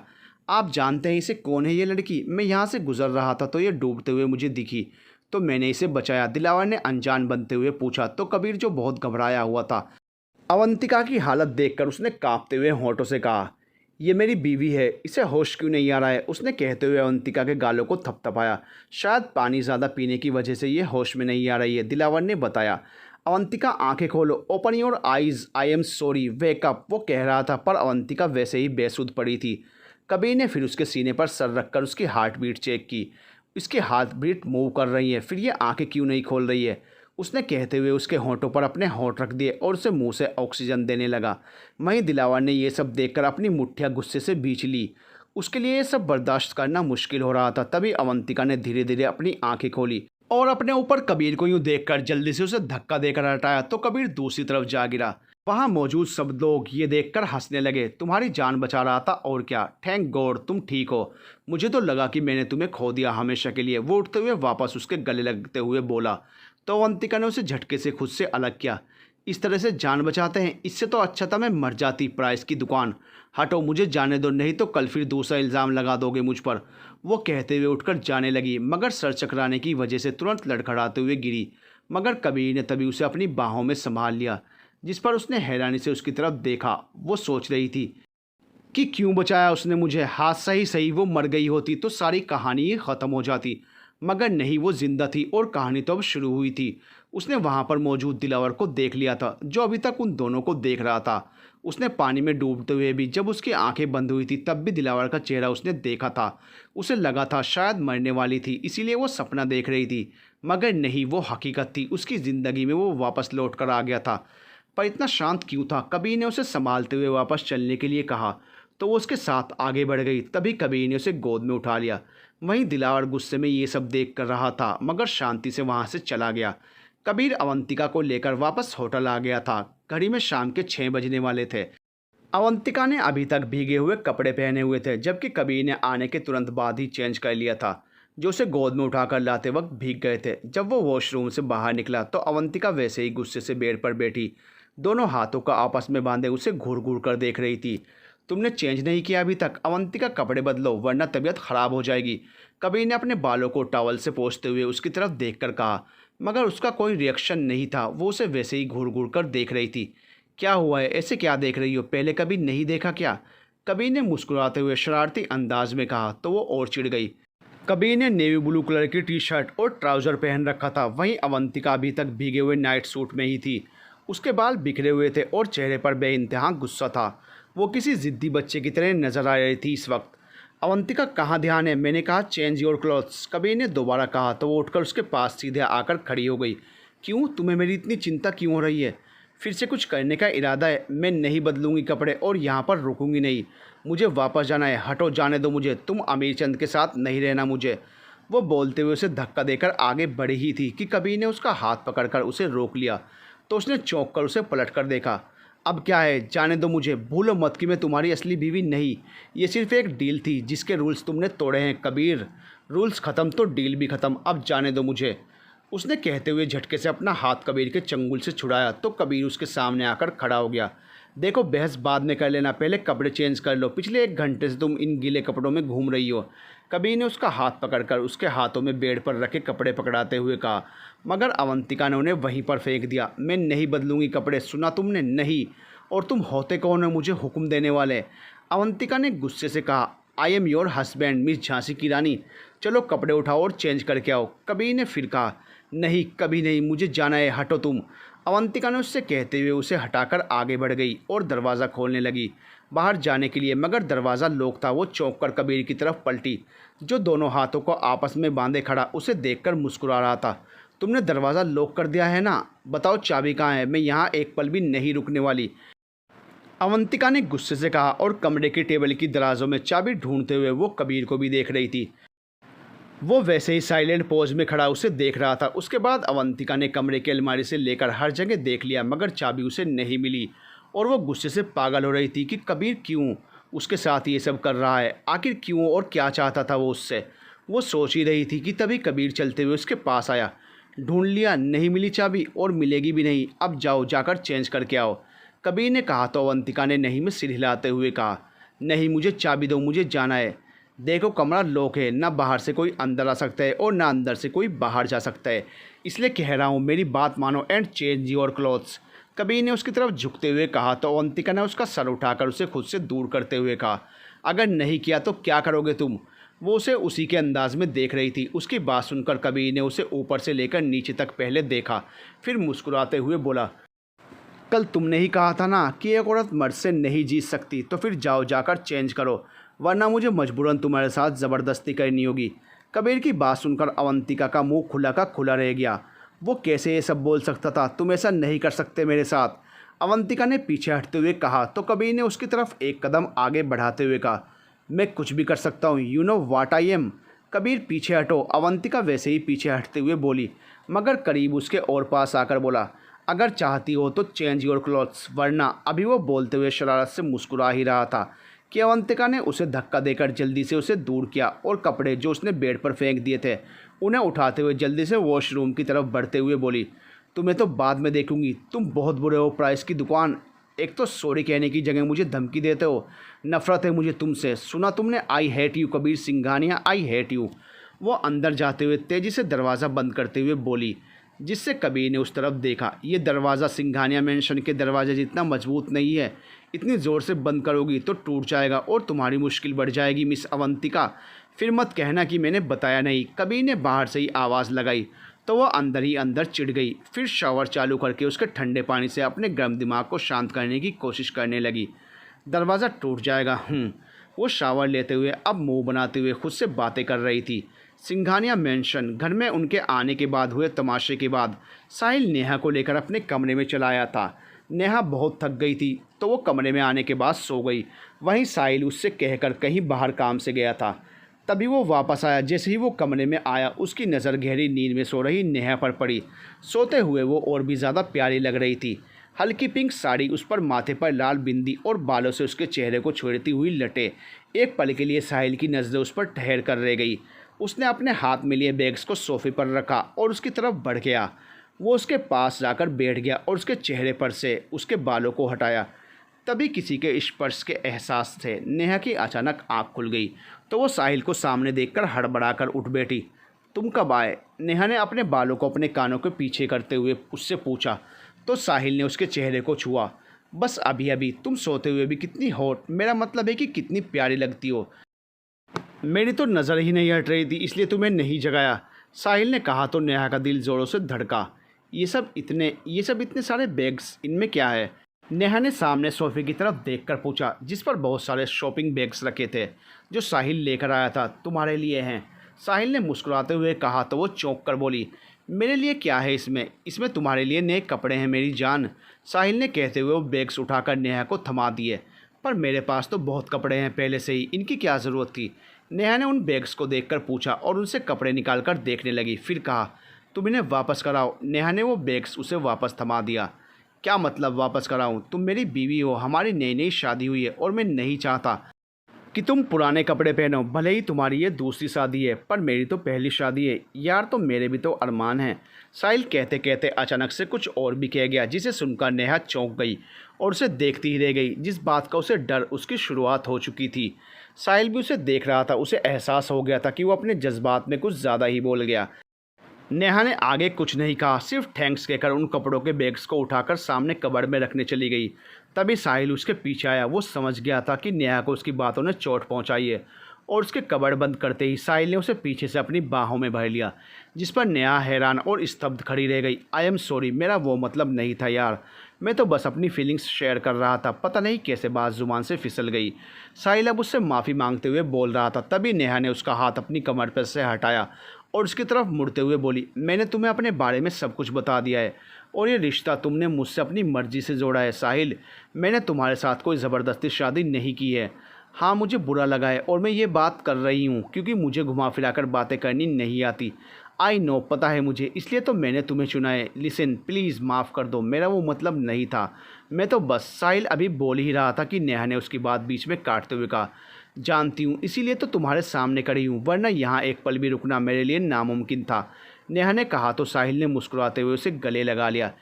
आप जानते हैं इसे कौन है ये लड़की? मैं यहाँ से गुजर रहा था तो ये डूबते हुए मुझे दिखी, तो मैंने इसे बचाया, दिलावर ने अनजान बनते हुए पूछा। तो कबीर, जो बहुत घबराया हुआ था, अवंतिका की हालत देखकर उसने कांपते हुए होंठों से कहा, ये मेरी बीवी है, इसे होश क्यों नहीं आ रहा है? उसने कहते हुए अवंतिका के गालों को थपथपाया। शायद पानी ज़्यादा पीने की वजह से ये होश में नहीं आ रही है, दिलावर ने बताया। अवंतिका, आंखें खोलो, open your eyes, I am sorry, wake up, वो कह रहा था, पर अवंतिका वैसे ही बेसुध पड़ी थी। कबीर ने फिर उसके सीने पर सर रखकर उसकी हार्ट बीट चेक की। इसकी हार्ट बीट मूव कर रही है, फिर ये आंखें क्यों नहीं खोल रही है? उसने कहते हुए उसके होंठों पर अपने होंठ रख दिए और उसे मुंह से ऑक्सीजन देने लगा। वहीं दिलावर ने यह सब देखकर अपनी मुट्ठियां गुस्से से बींच ली। उसके लिए ये सब बर्दाश्त करना मुश्किल हो रहा था। तभी अवंतिका ने धीरे धीरे अपनी आंखें खोली और अपने ऊपर कबीर को यूं देखकर जल्दी से उसे धक्का देकर हटाया, तो कबीर दूसरी तरफ जा गिरा। वहां मौजूद सब लोग ये देखकर हंसने लगे। तुम्हारी जान बचा रहा था और क्या, थैंक गॉड तुम ठीक हो। मुझे तो लगा कि मैंने तुम्हें खो दिया हमेशा के लिए। वो उठते हुए वापस उसके गले लगते हुए बोला, तो अवंतिका ने उसे झटके से खुद से अलग किया। इस तरह से जान बचाते हैं, इससे तो अच्छा था मैं मर जाती। प्राइस की दुकान, हटो, मुझे जाने दो, नहीं तो कल फिर दूसरा इल्ज़ाम लगा दोगे मुझ पर। वो कहते हुए उठकर जाने लगी, मगर सर चकराने की वजह से तुरंत लड़खड़ाते हुए गिरी। मगर कबीर ने तभी उसे अपनी बाहों में संभाल लिया, जिस पर उसने हैरानी से उसकी तरफ देखा। वो सोच रही थी कि क्यों बचाया उसने मुझे। हादसा ही सही, वो मर गई होती तो सारी कहानी ही ख़त्म हो जाती, मगर नहीं, वो जिंदा थी और कहानी तो अब शुरू हुई थी। उसने वहाँ पर मौजूद दिलावर को देख लिया था, जो अभी तक उन दोनों को देख रहा था। उसने पानी में डूबते हुए भी जब उसकी आंखें बंद हुई थी तब भी दिलावर का चेहरा उसने देखा था। उसे लगा था शायद मरने वाली थी, इसीलिए वो सपना देख रही थी, मगर नहीं, वो हकीकत थी। उसकी ज़िंदगी में वो वापस लौट कर आ गया था। पर इतना शांत क्यों था? कबीर ने उसे संभालते हुए वापस चलने के लिए कहा। तो वो उसके साथ आगे बढ़ गई। तभी कबीर ने उसे गोद में उठा लिया। वहीं दिलावर गुस्से में ये सब देख कर रहा था, मगर शांति से वहाँ से चला गया। कबीर अवंतिका को लेकर वापस होटल आ गया था। घड़ी में शाम के 6 बजने वाले थे। अवंतिका ने अभी तक भीगे हुए कपड़े पहने हुए थे, जबकि कबीर ने आने के तुरंत बाद ही चेंज कर लिया था, जो उसे गोद में उठाकर लाते वक्त भीग गए थे। जब वो वॉशरूम से बाहर निकला तो अवंतिका वैसे ही गुस्से से बेड पर बैठी, दोनों हाथों का आपस में बांधे उसे घूर घूर कर देख रही थी। तुमने चेंज नहीं किया अभी तक? अवंतिका, कपड़े बदलो वरना तबीयत खराब हो जाएगी। कबीर ने अपने बालों को टॉवल से पोंछते हुए उसकी तरफ देखकर कहा, मगर उसका कोई रिएक्शन नहीं था। वो उसे वैसे ही घूर घूर कर देख रही थी। क्या हुआ है, ऐसे क्या देख रही हो? पहले कभी नहीं देखा क्या? कबीर ने मुस्कुराते हुए शरारती अंदाज में कहा। तो वो और चिढ़ गई। कबीर ने नेवी ब्लू कलर की टी शर्ट और ट्राउज़र पहन रखा था। वहीं अवंतिका अभी तक भीगे हुए नाइट सूट में ही थी। उसके बाल बिखरे हुए थे और चेहरे पर बेइंतहा गुस्सा था। वो किसी ज़िद्दी बच्चे की तरह नजर आ रही थी इस वक्त। अवंतिका, कहाँ ध्यान है? मैंने कहा चेंज योर क्लॉथ्स। कबीर ने दोबारा कहा तो वो उठकर उसके पास सीधे आकर खड़ी हो गई। क्यों? तुम्हें मेरी इतनी चिंता क्यों हो रही है? फिर से कुछ करने का इरादा है? मैं नहीं बदलूंगी कपड़े और यहाँ पर रुकूंगी नहीं। मुझे वापस जाना है। हटो, जाने दो मुझे। तुम अमीर चंद के साथ नहीं रहना मुझे। वो बोलते हुए उसे धक्का देकर आगे बढ़ी ही थी कि कबीर ने उसका हाथ पकड़कर उसे रोक लिया। तो उसने चौंक कर उसे पलट कर देखा। अब क्या है? जाने दो मुझे। भूलो मत कि मैं तुम्हारी असली बीवी नहीं। ये सिर्फ एक डील थी जिसके रूल्स तुमने तोड़े हैं कबीर। रूल्स ख़त्म तो डील भी ख़त्म। अब जाने दो मुझे। उसने कहते हुए झटके से अपना हाथ कबीर के चंगुल से छुड़ाया तो कबीर उसके सामने आकर खड़ा हो गया। देखो, बहस बाद में कर लेना, पहले कपड़े चेंज कर लो। पिछले 1 घंटे से तुम इन गीले कपड़ों में घूम रही हो। कबीर ने उसका हाथ पकड़कर उसके हाथों में बेड पर रखे कपड़े पकड़ाते हुए कहा, मगर अवंतिका ने उन्हें वहीं पर फेंक दिया। मैं नहीं बदलूंगी कपड़े, सुना तुमने? नहीं। और तुम होते कौन हो मुझे हुक्म देने वाले? अवंतिका ने गुस्से से कहा, I am your husband miss Jhansi की रानी। चलो कपड़े उठाओ और चेंज करके आओ। कबीर ने फिर कहा, नहीं, कभी नहीं, मुझे जाना है, हटो तुम। अवंतिका ने उससे कहते हुए उसे हटाकर आगे बढ़ गई और दरवाज़ा खोलने लगी बाहर जाने के लिए, मगर दरवाज़ा लॉक था। वो चौंक कर कबीर की तरफ पलटी, जो दोनों हाथों को आपस में बांधे खड़ा उसे देखकर मुस्कुरा रहा था। तुमने दरवाज़ा लॉक कर दिया है ना? बताओ चाबी कहाँ है? मैं यहाँ एक पल भी नहीं रुकने वाली। अवंतिका ने गुस्से से कहा और कमरे की टेबल की दराजों में चाबी ढूंढते हुए वो कबीर को भी देख रही थी। वो वैसे ही साइलेंट पोज में खड़ा उसे देख रहा था। उसके बाद अवंतिका ने कमरे की अलमारी से लेकर हर जगह देख लिया, मगर चाबी उसे नहीं मिली और वो गुस्से से पागल हो रही थी कि कबीर क्यों उसके साथ ये सब कर रहा है, आखिर क्यों और क्या चाहता था वो उससे। वो सोच ही रही थी कि तभी कबीर चलते हुए उसके पास आया। ढूंढ लिया, नहीं मिली चाबी और मिलेगी भी नहीं। अब जाओ, जाकर चेंज करके आओ। कबीर ने कहा तो अवंतिका ने नहीं में सिर हिलाते हुए कहा, नहीं, मुझे चाबी दो, मुझे जाना है। देखो, कमरा लॉक है, ना बाहर से कोई अंदर आ सकता है और ना अंदर से कोई बाहर जा सकता है। इसलिए कह रहा हूँ, मेरी बात मानो and change your clothes. Kabir ने उसकी तरफ झुकते हुए कहा तो अवंतिका ने उसका सर उठाकर उसे खुद से दूर करते हुए कहा, अगर नहीं किया तो क्या करोगे तुम? वो उसे उसी के अंदाज में देख रही थी। उसकी बात सुनकर कबीर ने उसे ऊपर से लेकर नीचे तक पहले देखा, फिर मुस्कुराते हुए बोला, कल तुमने ही कहा था ना कि एक औरत मर्द से नहीं जीत सकती, तो फिर जाओ, जाकर चेंज करो, वरना मुझे मजबूरन तुम्हारे साथ ज़बरदस्ती करनी होगी। कबीर की बात सुनकर अवंतिका का मुंह खुला का खुला रह गया। वो कैसे ये सब बोल सकता था? तुम ऐसा नहीं कर सकते मेरे साथ। अवंतिका ने पीछे हटते हुए कहा तो कबीर ने उसकी तरफ एक कदम आगे बढ़ाते हुए कहा, मैं कुछ भी कर सकता हूँ, you know what I am. Kabir, पीछे हटो। अवंतिका वैसे ही पीछे हटते हुए बोली, मगर करीब उसके और पास आकर बोला, अगर चाहती हो तो चेंज योर क्लॉथ्स, वरना। अभी वो बोलते हुए शरारत से मुस्कुरा ही रहा था कि अवंतिका ने उसे धक्का देकर जल्दी से उसे दूर किया और कपड़े जो उसने बेड पर फेंक दिए थे उन्हें उठाते हुए जल्दी से वॉशरूम की तरफ बढ़ते हुए बोली, तुम्हें तो बाद में देखूंगी, तुम बहुत बुरे हो प्राइस की दुकान। एक तो सॉरी कहने की जगह मुझे धमकी देते हो। नफरत है मुझे तुमसे, सुना तुमने? I hate you Kabir Singhania, I hate you. वो अंदर जाते हुए तेज़ी से दरवाज़ा बंद करते हुए बोली, जिससे कबीर ने उस तरफ देखा। ये दरवाज़ा सिंघानिया मेंशन के दरवाजे जितना मजबूत नहीं है, इतनी ज़ोर से बंद करोगी तो टूट जाएगा और तुम्हारी मुश्किल बढ़ जाएगी मिस अवंतिका। फिर मत कहना कि मैंने बताया नहीं। कबीर ने बाहर से ही आवाज़ लगाई तो वह अंदर ही अंदर चिढ़ गई। फिर शावर चालू करके उसके ठंडे पानी से अपने गर्म दिमाग को शांत करने की कोशिश करने लगी। दरवाज़ा टूट जाएगा। वो शावर लेते हुए अब मुंह बनाते हुए खुद से बातें कर रही थी। सिंघानिया मेंशन घर में उनके आने के बाद हुए तमाशे के बाद साहिल नेहा को लेकर अपने कमरे में चला आया था। नेहा बहुत थक गई थी तो वो कमरे में आने के बाद सो गई। वहीं साहिल उससे कहकर कहीं बाहर काम से गया था। तभी वो वापस आया। जैसे ही वो कमरे में आया उसकी नज़र गहरी नींद में सो रही नेहा पर पड़ी। सोते हुए वो और भी ज़्यादा प्यारी लग रही थी। हल्की पिंक साड़ी, उस पर माथे पर लाल बिंदी और बालों से उसके चेहरे को छेड़ती हुई लटे। एक पल के लिए साहिल की नज़रें उस पर ठहर कर रह गई। उसने अपने हाथ में लिए बैग्स को सोफे पर रखा और उसकी तरफ बढ़ गया। वो उसके पास जाकर बैठ गया और उसके चेहरे पर से उसके बालों को हटाया। तभी किसी के स्पर्श के एहसास से नेहा की अचानक आँख खुल गई तो वो साहिल को सामने देखकर हड़बड़ाकर उठ बैठी। तुम कब आए? नेहा ने अपने बालों को अपने कानों के पीछे करते हुए उससे पूछा तो साहिल ने उसके चेहरे को छुआ। बस अभी अभी। तुम सोते हुए भी कितनी हॉट, मेरा मतलब है कि कितनी प्यारी लगती हो। मेरी तो नज़र ही नहीं हट रही थी इसलिए तुम्हें नहीं जगाया, साहिल ने कहा तो नेहा का दिल ज़ोरों से धड़का। ये सब इतने सारे बैग्स, इनमें क्या है? नेहा ने सामने सोफे की तरफ देखकर पूछा जिस पर बहुत सारे शॉपिंग बैग्स रखे थे जो साहिल लेकर आया था। तुम्हारे लिए हैं, साहिल ने मुस्कुराते हुए कहा तो वो चौंक कर बोली, मेरे लिए क्या है इसमें? इसमें तुम्हारे लिए नए कपड़े हैं मेरी जान, साहिल ने कहते हुए वो बैग्स उठाकर नेहा को थमा दिए। पर मेरे पास तो बहुत कपड़े हैं पहले से ही, इनकी क्या ज़रूरत थी? नेहा ने उन बैग्स को देखकर पूछा और उनसे कपड़े निकालकर देखने लगी। फिर कहा, तुम इन्हें वापस कराओ। नेहा ने वो बैग्स उसे वापस थमा दिया। क्या मतलब वापस कराऊं? तुम मेरी बीवी हो, हमारी नई नई शादी हुई है और मैं नहीं चाहता कि तुम पुराने कपड़े पहनो। भले ही तुम्हारी ये दूसरी शादी है पर मेरी तो पहली शादी है यार, तो मेरे भी तो अरमान हैं। साहिल कहते कहते अचानक से कुछ और भी कह गया जिसे सुनकर नेहा चौंक गई और उसे देखती ही रह गई। जिस बात का उसे डर उसकी शुरुआत हो चुकी थी, साहिल भी उसे देख रहा था। उसे एहसास हो गया था कि वो अपने जज्बात में कुछ ज़्यादा ही बोल गया। नेहा ने आगे कुछ नहीं कहा, सिर्फ थैंक्स कहकर उन कपड़ों के बैग्स को उठाकर सामने कबर्ड में रखने चली गई। तभी साहिल उसके पीछे आया। वो समझ गया था कि नेहा को उसकी बातों ने चोट पहुंचाई है और उसके कबर्ड बंद करते ही साहिल ने उसे पीछे से अपनी बाहों में भर लिया, जिस पर नेहा हैरान और स्तब्ध खड़ी रह गई। आई एम सॉरी, मेरा वो मतलब नहीं था यार, मैं तो बस अपनी फीलिंग्स शेयर कर रहा था। पता नहीं कैसे बात जुबान से फिसल गई। साहिल अब उससे माफ़ी मांगते हुए बोल रहा था। तभी नेहा ने उसका हाथ अपनी कमर पर से हटाया और उसकी तरफ मुड़ते हुए बोली, मैंने तुम्हें अपने बारे में सब कुछ बता दिया है और ये रिश्ता तुमने मुझसे अपनी मर्ज़ी से जोड़ा है साहिल। मैंने तुम्हारे साथ कोई ज़बरदस्ती शादी नहीं की है। हाँ, मुझे बुरा लगा है और मैं ये बात कर रही हूँ क्योंकि मुझे घुमा फिराकर बातें करनी नहीं आती। आई नो, पता है मुझे, इसलिए तो मैंने तुम्हें चुना है। लिसन, प्लीज़ माफ़ कर दो, मेरा वो मतलब नहीं था। मैं तो बस, साहिल अभी बोल ही रहा था कि नेहा ने उसकी बात बीच में काटते हुए कहा, जानती हूँ, इसीलिए तो तुम्हारे सामने खड़ी हूँ, वरना यहाँ एक पल भी रुकना मेरे लिए नामुमकिन था। नेहा ने कहा तो साहिल ने मुस्कुराते हुए उसे गले लगा लिया।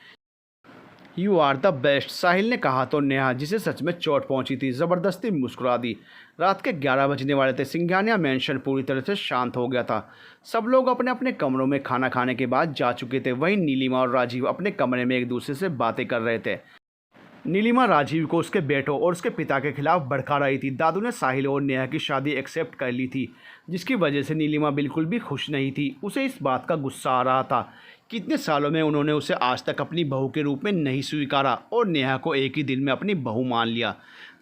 यू आर द बेस्ट, साहिल ने कहा तो नेहा, जिसे सच में चोट पहुंची थी, ज़बरदस्ती मुस्कुरा दी। रात के 11 बजने वाले थे। सिंघानिया मैंशन पूरी तरह से शांत हो गया था। सब लोग अपने अपने कमरों में खाना खाने के बाद जा चुके थे। वहीं नीलिमा और राजीव अपने कमरे में एक दूसरे से बातें कर रहे थे। नीलिमा राजीव को उसके बेटों और उसके पिता के खिलाफ भड़का रही थी। दादू ने साहिल और नेहा की शादी एक्सेप्ट कर ली थी, जिसकी वजह से नीलिमा बिल्कुल भी खुश नहीं थी। उसे इस बात का गुस्सा आ रहा था कि इतने सालों में उन्होंने उसे आज तक अपनी बहू के रूप में नहीं स्वीकारा और नेहा को एक ही दिन में अपनी बहू मान लिया,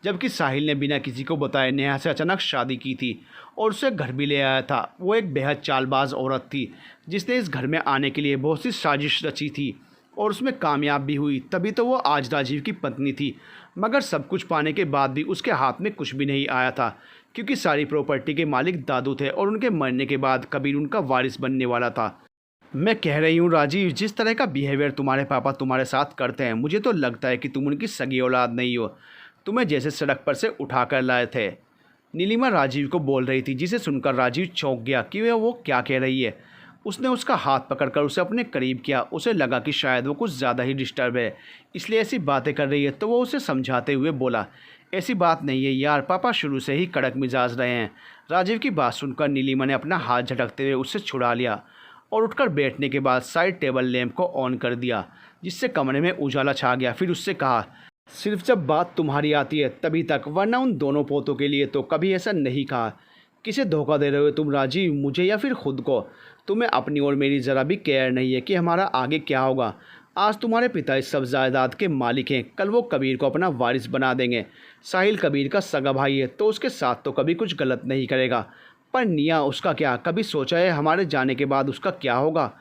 जबकि साहिल ने बिना किसी को बताए नेहा से अचानक शादी की थी और उसे घर भी ले आया था। वो एक बेहद चालबाज औरत थी जिसने इस घर में आने के लिए बहुत सी साजिश रची थी और उसमें कामयाब भी हुई। तभी तो वो आज राजीव की पत्नी थी। मगर सब कुछ पाने के बाद भी उसके हाथ में कुछ भी नहीं आया था, क्योंकि सारी प्रॉपर्टी के मालिक दादू थे और उनके मरने के बाद कबीर उनका वारिस बनने वाला था। मैं कह रही हूँ राजीव, जिस तरह का बिहेवियर तुम्हारे पापा तुम्हारे साथ करते हैं, मुझे तो लगता है कि तुम उनकी सगी औलाद नहीं हो। तुम्हें जैसे सड़क पर से उठा कर लाए थे। नीलिमा राजीव को बोल रही थी, जिसे सुनकर राजीव चौंक गया कि वो क्या कह रही है। उसने उसका हाथ पकड़कर उसे अपने करीब किया। उसे लगा कि शायद वो कुछ ज़्यादा ही डिस्टर्ब है, इसलिए ऐसी बातें कर रही है। तो वो उसे समझाते हुए बोला, ऐसी बात नहीं है यार, पापा शुरू से ही कड़क मिजाज रहे हैं। राजीव की बात सुनकर नीलिमा ने अपना हाथ झटकते हुए उससे छुड़ा लिया और उठकर बैठने के बाद साइड टेबल लैंप को ऑन कर दिया, जिससे कमरे में उजाला छा गया। फिर उससे कहा, सिर्फ जब बात तुम्हारी आती है तभी तक, वरना उन दोनों पोतों के लिए तो कभी ऐसा नहीं कहा। किसे धोखा दे रहे हो तुम राजीव, मुझे या फिर खुद को? तुम्हें अपनी और मेरी ज़रा भी केयर नहीं है कि हमारा आगे क्या होगा। आज तुम्हारे पिता इस सब जायदाद के मालिक हैं, कल वो कबीर को अपना वारिस बना देंगे। साहिल कबीर का सगा भाई है तो उसके साथ तो कभी कुछ गलत नहीं करेगा, पर निया उसका क्या? कभी सोचा है हमारे जाने के बाद उसका क्या होगा?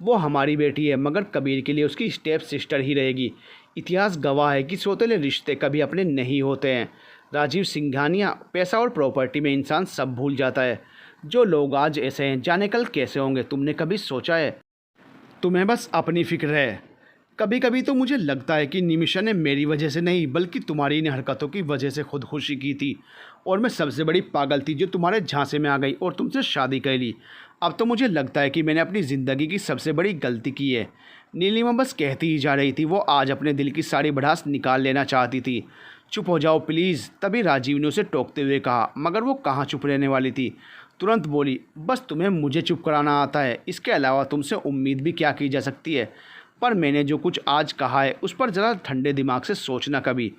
वो हमारी बेटी है, मगर कबीर के लिए उसकी स्टेप सिस्टर ही रहेगी। इतिहास गवाह है कि सौतेले रिश्ते कभी अपने नहीं होते हैं। राजीव सिंघानिया, पैसा और प्रॉपर्टी में इंसान सब भूल जाता है। जो लोग आज ऐसे हैं, जाने कल कैसे होंगे, तुमने कभी सोचा है? तुम्हें बस अपनी फिक्र है। कभी कभी तो मुझे लगता है कि निमिषा ने मेरी वजह से नहीं, बल्कि तुम्हारी इन हरकतों की वजह से खुदकुशी की थी, और मैं सबसे बड़ी पागल थी जो तुम्हारे झांसे में आ गई और तुमसे शादी कर ली। अब तो मुझे लगता है कि मैंने अपनी ज़िंदगी की सबसे बड़ी गलती की है। नीलिमा बस कहती ही जा रही थी। वो आज अपने दिल की सारी भड़ास निकाल लेना चाहती थी। चुप हो जाओ प्लीज़, तभी राजीव ने उसे टोकते हुए कहा, मगर वो कहाँ चुप रहने वाली थी। तुरंत बोली, बस तुम्हें मुझे चुप कराना आता है, इसके अलावा तुमसे उम्मीद भी क्या की जा सकती है। पर मैंने जो कुछ आज कहा है उस पर ज़रा ठंडे दिमाग से सोचना कभी।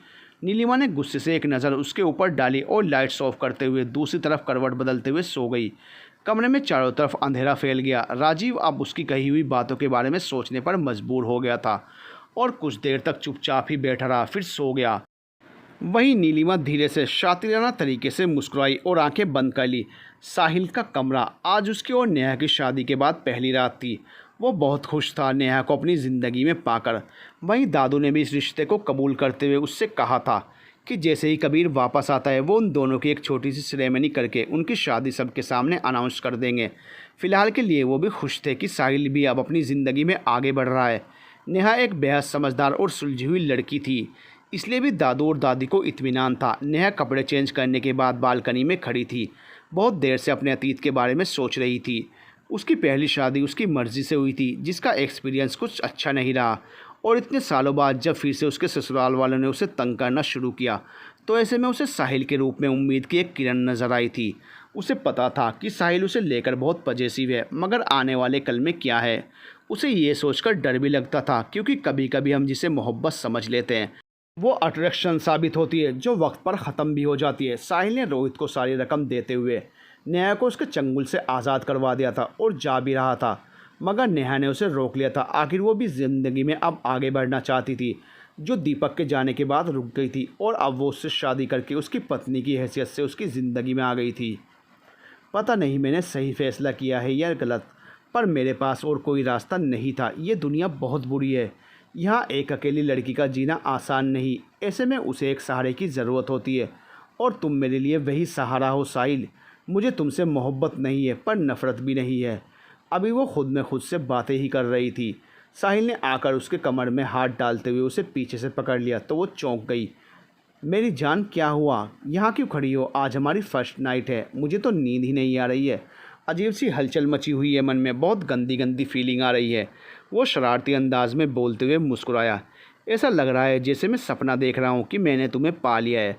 नीलिमा ने गुस्से से एक नज़र उसके ऊपर डाली और लाइट्स ऑफ करते हुए दूसरी तरफ करवट बदलते हुए सो गई। कमरे में चारों तरफ अंधेरा फैल गया। राजीव अब उसकी कही हुई बातों के बारे में सोचने पर मजबूर हो गया था और कुछ देर तक चुपचाप ही बैठा रहा, फिर सो गया। वहीं नीलिमा धीरे से शातिराना तरीके से मुस्कुराई और आंखें बंद कर ली। साहिल का कमरा। आज उसकी और नेहा की शादी के बाद पहली रात थी। वो बहुत खुश था नेहा को अपनी ज़िंदगी में पाकर। वहीं दादू ने भी इस रिश्ते को कबूल करते हुए उससे कहा था कि जैसे ही कबीर वापस आता है वो उन दोनों की एक छोटी सी सेरेमनी करके उनकी शादी सबके सामने अनाउंस कर देंगे। फ़िलहाल के लिए वो भी खुश थे कि साहिल भी अब अपनी ज़िंदगी में आगे बढ़ रहा है। नेहा एक बेहद समझदार और सुलझी हुई लड़की थी, इसलिए भी दादू और दादी को इत्मीनान था। नेहा कपड़े चेंज करने के बाद बालकनी में खड़ी थी। बहुत देर से अपने अतीत के बारे में सोच रही थी। उसकी पहली शादी उसकी मर्ज़ी से हुई थी, जिसका एक्सपीरियंस कुछ अच्छा नहीं रहा, और इतने सालों बाद जब फिर से उसके ससुराल वालों ने उसे तंग करना शुरू किया, तो ऐसे में उसे साहिल के रूप में उम्मीद की एक किरण नज़र आई थी। उसे पता था कि साहिल उसे लेकर बहुत पजेसिव है, मगर आने वाले कल में क्या है, उसे ये सोचकर डर भी लगता था, क्योंकि कभी कभी हम जिसे मोहब्बत समझ लेते हैं वो अट्रैक्शन साबित होती है जो वक्त पर ख़त्म भी हो जाती है। साहिल ने रोहित को सारी रकम देते हुए नेहा को उसके चंगुल से आज़ाद करवा दिया था और जा भी रहा था, मगर नेहा ने उसे रोक लिया था। आखिर वो भी ज़िंदगी में अब आगे बढ़ना चाहती थी, जो दीपक के जाने के बाद रुक गई थी, और अब वो उससे शादी करके उसकी पत्नी की हैसियत से उसकी ज़िंदगी में आ गई थी। पता नहीं मैंने सही फैसला किया है या गलत, पर मेरे पास और कोई रास्ता नहीं था। ये दुनिया बहुत बुरी है। यहाँ एक अकेली लड़की का जीना आसान नहीं, ऐसे में उसे एक सहारे की ज़रूरत होती है, और तुम मेरे लिए वही सहारा हो साहिल। मुझे तुमसे मोहब्बत नहीं है, पर नफ़रत भी नहीं है। अभी वो खुद में खुद से बातें ही कर रही थी। साहिल ने आकर उसके कमर में हाथ डालते हुए उसे पीछे से पकड़ लिया तो वो चौंक गई। मेरी जान, क्या हुआ? यहाँ क्यों खड़ी हो? आज हमारी फर्स्ट नाइट है। मुझे तो नींद ही नहीं आ रही है। अजीब सी हलचल मची हुई है मन में, बहुत गंदी गंदी फीलिंग आ रही है। वो शरारती अंदाज में बोलते हुए मुस्कुराया। ऐसा लग रहा है जैसे मैं सपना देख रहा हूँ कि मैंने तुम्हें पा लिया है।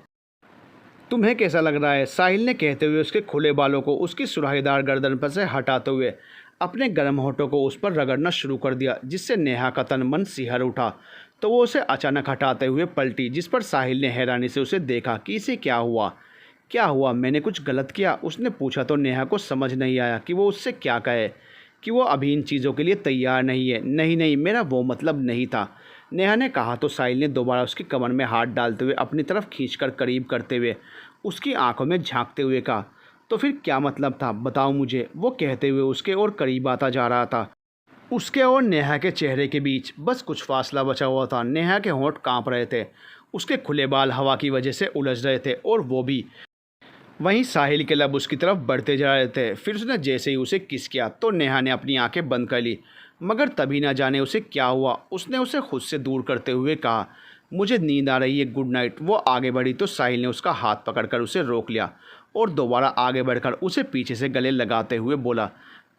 तुम्हें कैसा लग रहा है? साहिल ने कहते हुए उसके खुले बालों को उसकी सुराहीदार गर्दन पर से हटाते हुए अपने गर्म होठों को उस पर रगड़ना शुरू कर दिया, जिससे नेहा का तन मन सिहर उठा। तो वो उसे अचानक हटाते हुए पलटी, जिस पर साहिल ने हैरानी से उसे देखा कि इसे क्या हुआ। क्या हुआ? मैंने कुछ गलत किया? उसने पूछा तो नेहा को समझ नहीं आया कि वो उससे क्या कहे, कि वो अभी इन चीज़ों के लिए तैयार नहीं है। नहीं नहीं, मेरा वो मतलब नहीं था, नेहा ने कहा। तो साहिल ने दोबारा उसकी कमर में हाथ डालते हुए अपनी तरफ खींचकर करीब करते हुए उसकी आंखों में झांकते हुए कहा, तो फिर क्या मतलब था, बताओ मुझे। वो कहते हुए उसके और करीब आता जा रहा था। उसके और नेहा के चेहरे के बीच बस कुछ फासला बचा हुआ था। नेहा के होंठ कांप रहे थे, उसके खुले बाल हवा की वजह से उलझ रहे थे, और वो भी। वहीं साहिल के लब उसकी तरफ बढ़ते जा रहे थे। फिर उसने जैसे ही उसे किस किया तो नेहा ने अपनी आंखें बंद कर ली, मगर तभी ना जाने उसे क्या हुआ, उसने उसे खुद से दूर करते हुए कहा, मुझे नींद आ रही है, गुड नाइट। वो आगे बढ़ी तो साहिल ने उसका हाथ पकड़कर उसे रोक लिया और दोबारा आगे बढ़कर उसे पीछे से गले लगाते हुए बोला,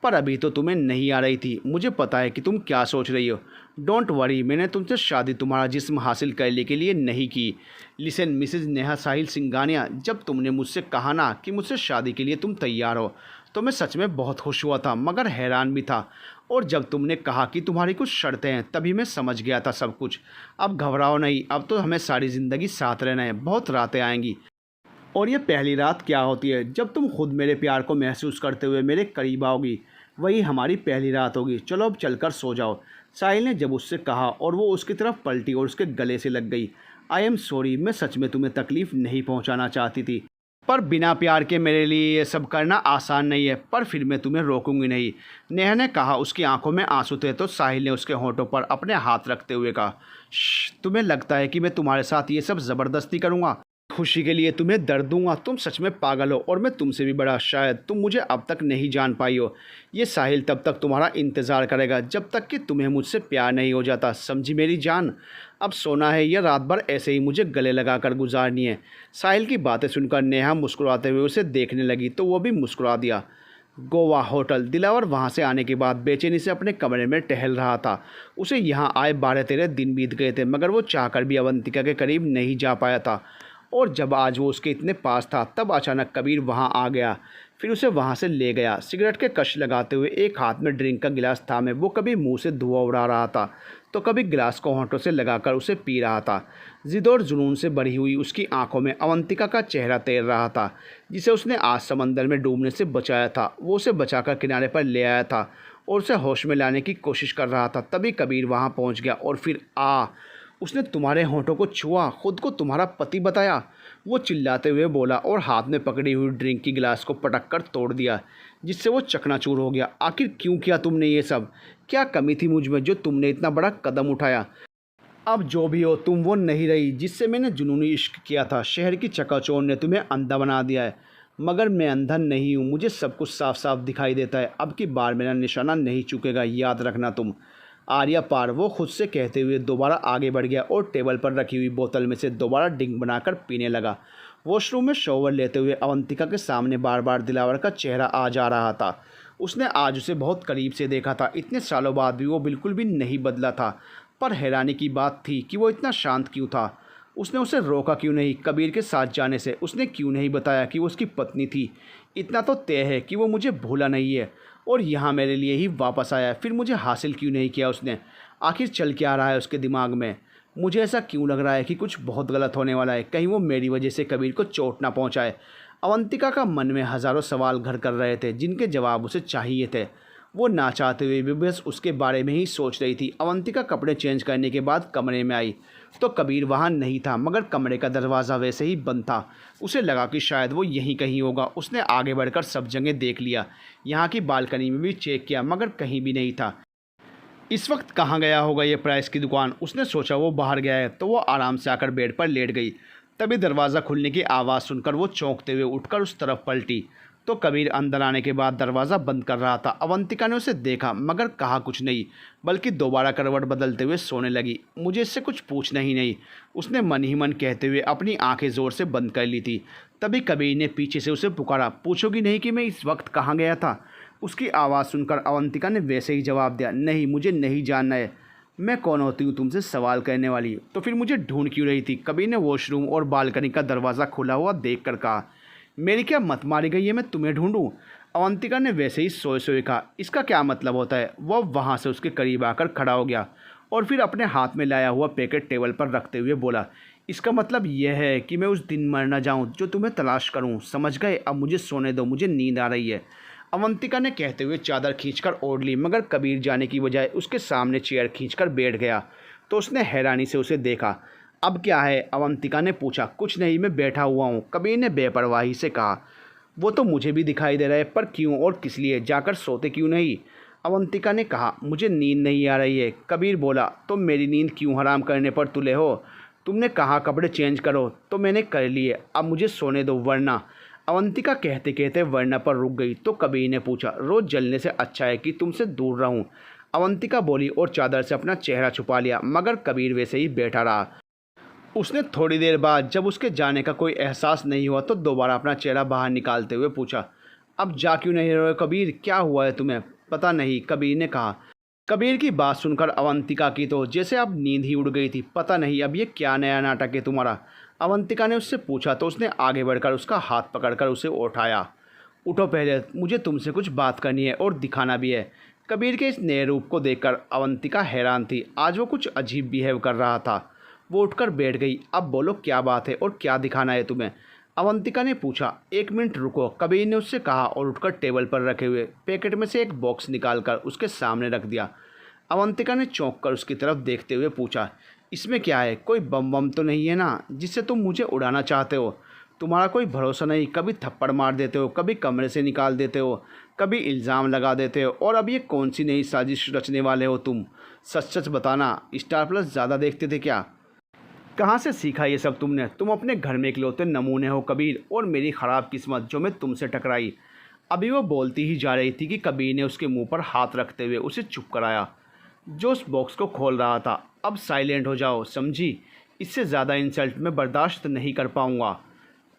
पर अभी तो तुम्हें नहीं आ रही थी। मुझे पता है कि तुम क्या सोच रही हो। डोंट वरी, मैंने तुमसे शादी तुम्हारा जिस्म हासिल करने के लिए नहीं की। लिसन मिसेज नेहा साहिल सिंघानिया, जब तुमने मुझसे कहा ना कि मुझसे शादी के लिए तुम तैयार हो, तो मैं सच में बहुत खुश हुआ था, मगर हैरान भी था। और जब तुमने कहा कि तुम्हारी कुछ शर्तें हैं, तभी मैं समझ गया था सब कुछ। अब घबराओ नहीं, अब तो हमें सारी ज़िंदगी साथ रहना है। बहुत रातें आएंगी, और ये पहली रात क्या होती है, जब तुम खुद मेरे प्यार को महसूस करते हुए मेरे करीब आओगी, वही हमारी पहली रात होगी। चलो अब चलकर सो जाओ, साहिल ने जब उससे कहा, और वो उसकी तरफ पलटी और उसके गले से लग गई। आई एम सॉरी, मैं सच में तुम्हें तकलीफ़ नहीं पहुंचाना चाहती थी, पर बिना प्यार के मेरे लिए ये सब करना आसान नहीं है, पर फिर मैं तुम्हें रोकूंगी नहीं, नेहा ने कहा। उसकी आंखों में आंसू थे तो साहिल ने उसके होंठों पर अपने हाथ रखते हुए कहा, तुम्हें लगता है कि मैं तुम्हारे साथ ये सब ज़बरदस्ती करूँगा? खुशी के लिए तुम्हें दर्द दूंगा? तुम सच में पागल हो, और मैं तुमसे भी बड़ा। शायद तुम मुझे अब तक नहीं जान पाई हो। ये साहिल तब तक तुम्हारा इंतज़ार करेगा जब तक कि तुम्हें मुझसे प्यार नहीं हो जाता, समझी मेरी जान? अब सोना है या रात भर ऐसे ही मुझे गले लगा कर गुजारनी है? साहिल की बातें सुनकर नेहा मुस्कुराते हुए उसे देखने लगी तो वो भी मुस्कुरा दिया। गोवा होटल। दिलावर वहाँ से आने के बाद बेचैनी से अपने कमरे में टहल रहा था। उसे यहाँ आए 12-13 दिन बीत गए थे, मगर वो चाहकर भी अवंतिका के करीब नहीं जा पाया था। और जब आज वो उसके इतने पास था तब अचानक कबीर वहाँ आ गया, फिर उसे वहाँ से ले गया। सिगरेट के कश लगाते हुए एक हाथ में ड्रिंक का गिलास थामे वो कभी मुंह से धुआं उड़ा रहा था तो कभी गिलास को होंठों से लगाकर उसे पी रहा था। जिद और जुनून से भरी हुई उसकी आंखों में अवंतिका का चेहरा तैर रहा था, जिसे उसने आज समंदर में डूबने से बचाया था। वो उसे बचाकर किनारे पर ले आया था और उसे होश में लाने की कोशिश कर रहा था। तभी कबीर वहाँ पहुँच गया और फिर उसने तुम्हारे होंठों को छुआ, खुद को तुम्हारा पति बताया, वो चिल्लाते हुए बोला और हाथ में पकड़ी हुई ड्रिंक की गिलास को पटक कर तोड़ दिया, जिससे वो चकनाचूर हो गया। आखिर क्यों किया तुमने ये सब? क्या कमी थी मुझ में जो तुमने इतना बड़ा कदम उठाया? अब जो भी हो, तुम वो नहीं रही जिससे मैंने जुनूनी इश्क किया था। शहर की चकाचौंध ने तुम्हें अंधा बना दिया है, मगर मैं अंधा नहीं हूँ, मुझे सब कुछ साफ साफ दिखाई देता है। अब की बार मेरा निशाना नहीं चुकेगा, याद रखना तुम। आर्या पार, वो खुद से कहते हुए दोबारा आगे बढ़ गया और टेबल पर रखी हुई बोतल में से दोबारा ड्रिंक बनाकर पीने लगा। वॉशरूम में शॉवर लेते हुए अवंतिका के सामने बार बार दिलावर का चेहरा आ जा रहा था। उसने आज उसे बहुत करीब से देखा था, इतने सालों बाद भी वो बिल्कुल भी नहीं बदला था। पर हैरानी की बात थी कि वो इतना शांत क्यों था। उसने उसे रोका क्यों नहीं? कबीर के साथ जाने से उसने क्यों नहीं बताया कि वो उसकी पत्नी थी? इतना तो तय है कि वो मुझे भूला नहीं है और यहाँ मेरे लिए ही वापस आया। फिर मुझे हासिल क्यों नहीं किया उसने? आखिर चल क्या रहा है उसके दिमाग में? मुझे ऐसा क्यों लग रहा है कि कुछ बहुत गलत होने वाला है? कहीं वो मेरी वजह से कबीर को चोट ना पहुँचाए। अवंतिका का मन में हज़ारों सवाल घर कर रहे थे जिनके जवाब उसे चाहिए थे। वो ना चाहते हुए भी बस उसके बारे में ही सोच रही थी। अवंतिका कपड़े चेंज करने के बाद कमरे में आई तो कबीर वहाँ नहीं था, मगर कमरे का दरवाज़ा वैसे ही बंद था। उसे लगा कि शायद वो यहीं कहीं होगा। उसने आगे बढ़कर सब जगह देख लिया, यहाँ की बालकनी में भी चेक किया, मगर कहीं भी नहीं था। इस वक्त कहाँ गया होगा ये प्राइस की दुकान? उसने सोचा वो बाहर गया है तो वो आराम से आकर बेड पर लेट गई। तभी दरवाज़ा खुलने की आवाज़ सुनकर वो चौंकते हुए उठकर उस तरफ पलटी तो कबीर अंदर आने के बाद दरवाज़ा बंद कर रहा था। अवंतिका ने उसे देखा मगर कहा कुछ नहीं, बल्कि दोबारा करवट बदलते हुए सोने लगी। मुझे इससे कुछ पूछना ही नहीं, उसने मन ही मन कहते हुए अपनी आंखें ज़ोर से बंद कर ली थी। तभी कबीर ने पीछे से उसे पुकारा, पूछोगी नहीं कि मैं इस वक्त कहाँ गया था? उसकी आवाज़ सुनकर अवंतिका ने वैसे ही जवाब दिया, नहीं, मुझे नहीं जानना है। मैं कौन होती हूँ तुमसे सवाल करने वाली? तो फिर मुझे ढूंढ क्यों रही थी? कबीर ने वॉशरूम और बालकनी का दरवाज़ा खुला हुआ देख कर कहा। मेरी क्या मत मारी गई है मैं तुम्हें ढूंढूं? अवंतिका ने वैसे ही सोए सोए कहा। इसका क्या मतलब होता है? वह वहाँ से उसके करीब आकर खड़ा हो गया और फिर अपने हाथ में लाया हुआ पैकेट टेबल पर रखते हुए बोला, इसका मतलब यह है कि मैं उस दिन मर न जाऊँ जो तुम्हें तलाश करूँ, समझ गए? अब मुझे सोने दो, मुझे नींद आ रही है। अवंतिका ने कहते हुए चादर खींचकर ओढ़ ली, मगर कबीर जाने की बजाय उसके सामने चेयर खींचकर बैठ गया तो उसने हैरानी से उसे देखा। अब क्या है? अवंतिका ने पूछा। कुछ नहीं, मैं बैठा हुआ हूँ, कबीर ने बेपरवाही से कहा। वो तो मुझे भी दिखाई दे रहा है, पर क्यों और किस लिए? जाकर सोते क्यों नहीं? अवंतिका ने कहा। मुझे नींद नहीं आ रही है, कबीर बोला। तो मेरी नींद क्यों हराम करने पर तुले हो? तुमने कहा कपड़े चेंज करो तो मैंने कर लिए, अब मुझे सोने दो वरना। अवंतिका कहते कहते वरना पर रुक गई तो कबीर ने पूछा, रोज़ जलने से अच्छा है कि तुमसे दूर रहूं? अवंतिका बोली और चादर से अपना चेहरा छुपा लिया, मगर कबीर वैसे ही बैठा रहा। उसने थोड़ी देर बाद जब उसके जाने का कोई एहसास नहीं हुआ तो दोबारा अपना चेहरा बाहर निकालते हुए पूछा, अब जा क्यों नहीं रहे हो कबीर? क्या हुआ है तुम्हें? पता नहीं, कबीर ने कहा। कबीर की बात सुनकर अवंतिका की तो जैसे अब नींद ही उड़ गई थी। पता नहीं अब ये क्या नया नाटक है तुम्हारा? अवंतिका ने उससे पूछा तो उसने आगे बढ़कर उसका हाथ पकड़कर उसे उठाया। उठो, पहले मुझे तुमसे कुछ बात करनी है और दिखाना भी है। कबीर के इस नए रूप को देखकर अवंतिका हैरान थी। आज वो कुछ अजीब बिहेव कर रहा था। वो उठकर बैठ गई। अब बोलो क्या बात है और क्या दिखाना है तुम्हें? अवंतिका ने पूछा। 1 मिनट रुको, कबीर ने उससे कहा और उठकर टेबल पर रखे हुए पैकेट में से एक बॉक्स निकालकर उसके सामने रख दिया। अवंतिका ने चौंक कर उसकी तरफ देखते हुए पूछा, इसमें क्या है? कोई बम वम तो नहीं है ना जिससे तुम मुझे उड़ाना चाहते हो? तुम्हारा कोई भरोसा नहीं, कभी थप्पड़ मार देते हो, कभी कमरे से निकाल देते हो, कभी इल्ज़ाम लगा देते हो, और अब ये कौन सी नई साजिश रचने वाले हो तुम? सच सच बताना, स्टार प्लस ज़्यादा देखते थे क्या? कहाँ से सीखा ये सब तुमने? तुम अपने घर में इकलौते नमूने हो कबीर, और मेरी ख़राब किस्मत जो मैं तुमसे टकराई। अभी वो बोलती ही जा रही थी कि कबीर ने उसके मुंह पर हाथ रखते हुए उसे चुप कराया, जो उस बॉक्स को खोल रहा था। अब साइलेंट हो जाओ, समझी? इससे ज़्यादा इंसल्ट मैं बर्दाश्त नहीं कर पाऊँगा।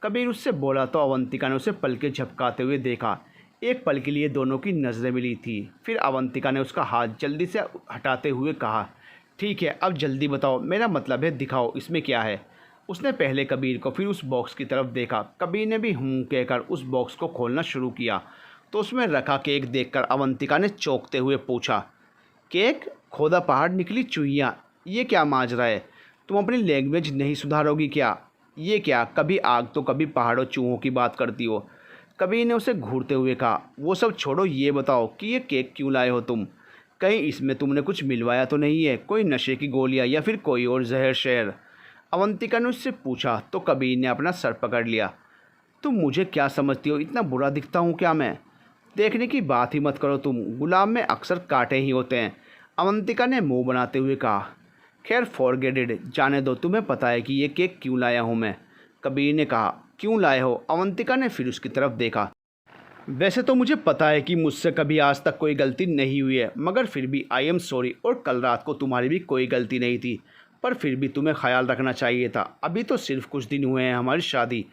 कबीर उससे बोला तो अवंतिका ने उसे पलकें झपकाते हुए देखा। एक पल के लिए दोनों की नज़रें मिली थी। फिर अवंतिका ने उसका हाथ जल्दी से हटाते हुए कहा, ठीक है, अब जल्दी बताओ, मेरा मतलब है दिखाओ, इसमें क्या है? उसने पहले कबीर को फिर उस बॉक्स की तरफ देखा। कबीर ने भी कहकर उस बॉक्स को खोलना शुरू किया तो उसमें रखा केक देखकर अवंतिका ने चौंकते हुए पूछा, केक? खोदा पहाड़ निकली चूहिया, ये क्या माजरा है? तुम अपनी लैंग्वेज नहीं सुधारोगी क्या? ये क्या, कभी आग तो कभी पहाड़ों चूहों की बात करती हो। कबीर ने उसे घूरते हुए कहा, वो सब छोड़ो, ये बताओ कि ये केक क्यों लाए हो तुम? कहीं इसमें तुमने कुछ मिलवाया तो नहीं है? कोई नशे की गोलियां या फिर कोई और जहर शहर? अवंतिका ने उससे पूछा तो कबीर ने अपना सर पकड़ लिया। तुम मुझे क्या समझती हो? इतना बुरा दिखता हूँ क्या मैं? देखने की बात ही मत करो तुम, गुलाब में अक्सर कांटे ही होते हैं। अवंतिका ने मुंह बनाते हुए कहा, खैर फॉरगेट इट, जाने दो, तुम्हें पता है कि ये केक क्यों लाया हूँ मैं? कबीर ने कहा, क्यों लाए हो? अवंतिका ने फिर उसकी तरफ देखा। वैसे तो मुझे पता है कि मुझसे कभी आज तक कोई गलती नहीं हुई है, मगर फिर भी आई एम सॉरी, और कल रात को तुम्हारी भी कोई गलती नहीं थी, पर फिर भी तुम्हें ख्याल रखना चाहिए था। अभी तो सिर्फ कुछ दिन हुए हैं हमारी शादी,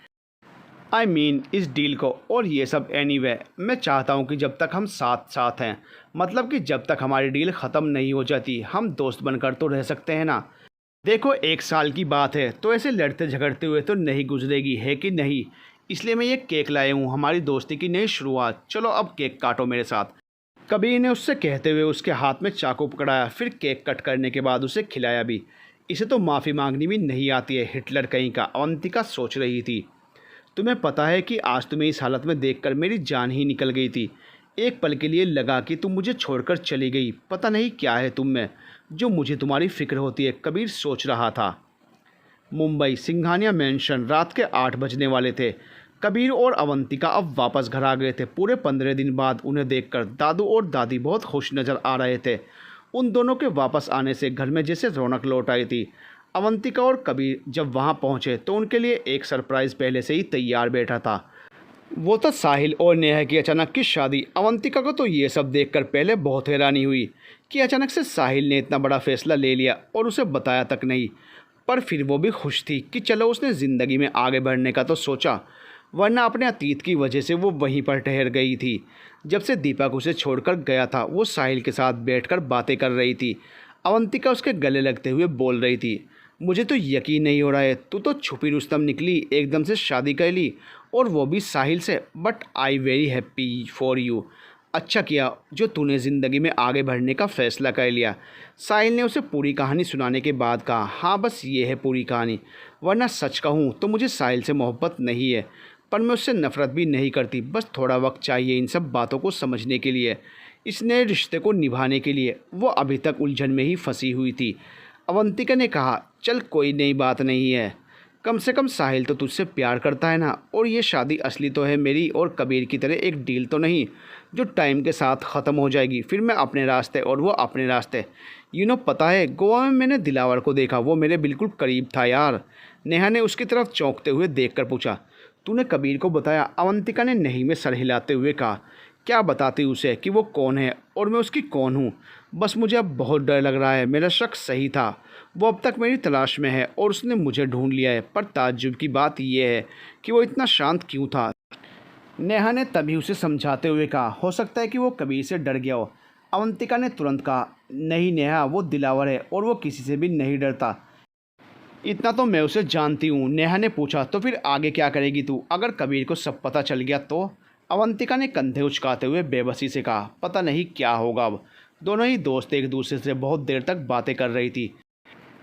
आई मीन इस डील को, और ये सब एनीवे मैं चाहता हूँ कि जब तक हम साथ साथ हैं, मतलब कि जब तक हमारी डील ख़त्म नहीं हो जाती, हम दोस्त बनकर तो रह सकते हैं ना? देखो 1 साल की बात है तो ऐसे लड़ते झगड़ते हुए तो नहीं गुजरेगी, है कि नहीं? इसलिए मैं ये केक लाया हूँ, हमारी दोस्ती की नई शुरुआत। चलो अब केक काटो मेरे साथ। कबीर ने उससे कहते हुए उसके हाथ में चाकू पकड़ाया, फिर केक कट करने के बाद उसे खिलाया भी। इसे तो माफ़ी मांगनी भी नहीं आती है, हिटलर कहीं का, अवंतिका सोच रही थी। तुम्हें पता है कि आज तुम्हें इस हालत में देखकर मेरी जान ही निकल गई थी। एक पल के लिए लगा कि तुम मुझे छोड़कर चली गई। पता नहीं क्या है तुम में जो मुझे तुम्हारी फिक्र होती है, कबीर सोच रहा था। मुंबई सिंघानिया मैंशन, रात के 8 बजने वाले थे। कबीर और अवंतिका अब वापस घर आ गए थे। पूरे 15 दिन बाद उन्हें देखकर दादू और दादी बहुत खुश नज़र आ रहे थे। उन दोनों के वापस आने से घर में जैसे रौनक लौट आई थी। अवंतिका और कबीर जब वहां पहुंचे तो उनके लिए एक सरप्राइज़ पहले से ही तैयार बैठा था। वो तो साहिल और नेहा की अचानक की शादी। अवंतिका को तो ये सब देखकर पहले बहुत हैरानी हुई कि अचानक से साहिल ने इतना बड़ा फैसला ले लिया और उसे बताया तक नहीं। पर फिर वो भी खुश थी कि चलो उसने ज़िंदगी में आगे बढ़ने का तो सोचा, वरना अपने अतीत की वजह से वो वहीं पर ठहर गई थी। जब से दीपक उसे छोड़कर गया था वो साहिल के साथ बैठकर बातें कर रही थी। अवंतिका उसके गले लगते हुए बोल रही थी, मुझे तो यकीन नहीं हो रहा है, तू तो छुपी रुस्तम निकली, एकदम से शादी कर ली, और वो भी साहिल से। But I very happy for you. अच्छा किया जो तूने ज़िंदगी में आगे बढ़ने का फ़ैसला कर लिया। साहिल ने उसे पूरी कहानी सुनाने के बाद कहा, हाँ बस ये है पूरी कहानी, वरना सच कहूँ तो मुझे साहिल से मोहब्बत नहीं है, पर मैं उससे नफ़रत भी नहीं करती। बस थोड़ा वक्त चाहिए इन सब बातों को समझने के लिए, इस नए रिश्ते को निभाने के लिए। वो अभी तक उलझन में ही फंसी हुई थी। अवंतिका ने कहा, चल कोई नई बात नहीं है, कम से कम साहिल तो तुझसे प्यार करता है ना, और ये शादी असली तो है मेरी और कबीर की तरह एक डील तो नहीं जो टाइम के साथ ख़त्म हो जाएगी, फिर मैं अपने रास्ते और वो अपने रास्ते। पता है गोवा में मैंने दिलावर को देखा, वो मेरे बिल्कुल करीब था यार। नेहा ने उसकी तरफ चौंकते हुए देखकर पूछा, तूने कबीर को बताया? अवंतिका ने नहीं में सर हिलाते हुए कहा, क्या बताती उसे कि वो कौन है और मैं उसकी कौन हूँ? बस मुझे अब बहुत डर लग रहा है, मेरा शक सही था, वो अब तक मेरी तलाश में है और उसने मुझे ढूंढ लिया है। पर ताज्जुब की बात यह है कि वो इतना शांत क्यों था? नेहा ने तभी उसे समझाते हुए कहा, हो सकता है कि वो कबीर से डर गया हो। अवंतिका ने तुरंत कहा, नहीं नेहा, वो दिलावर है और वो किसी से भी नहीं डरता, इतना तो मैं उसे जानती हूँ। नेहा ने पूछा, तो फिर आगे क्या करेगी तू अगर कबीर को सब पता चल गया तो? अवंतिका ने कंधे उचकाते हुए बेबसी से कहा, पता नहीं क्या होगा अब। दोनों ही दोस्त एक दूसरे से बहुत देर तक बातें कर रही थी।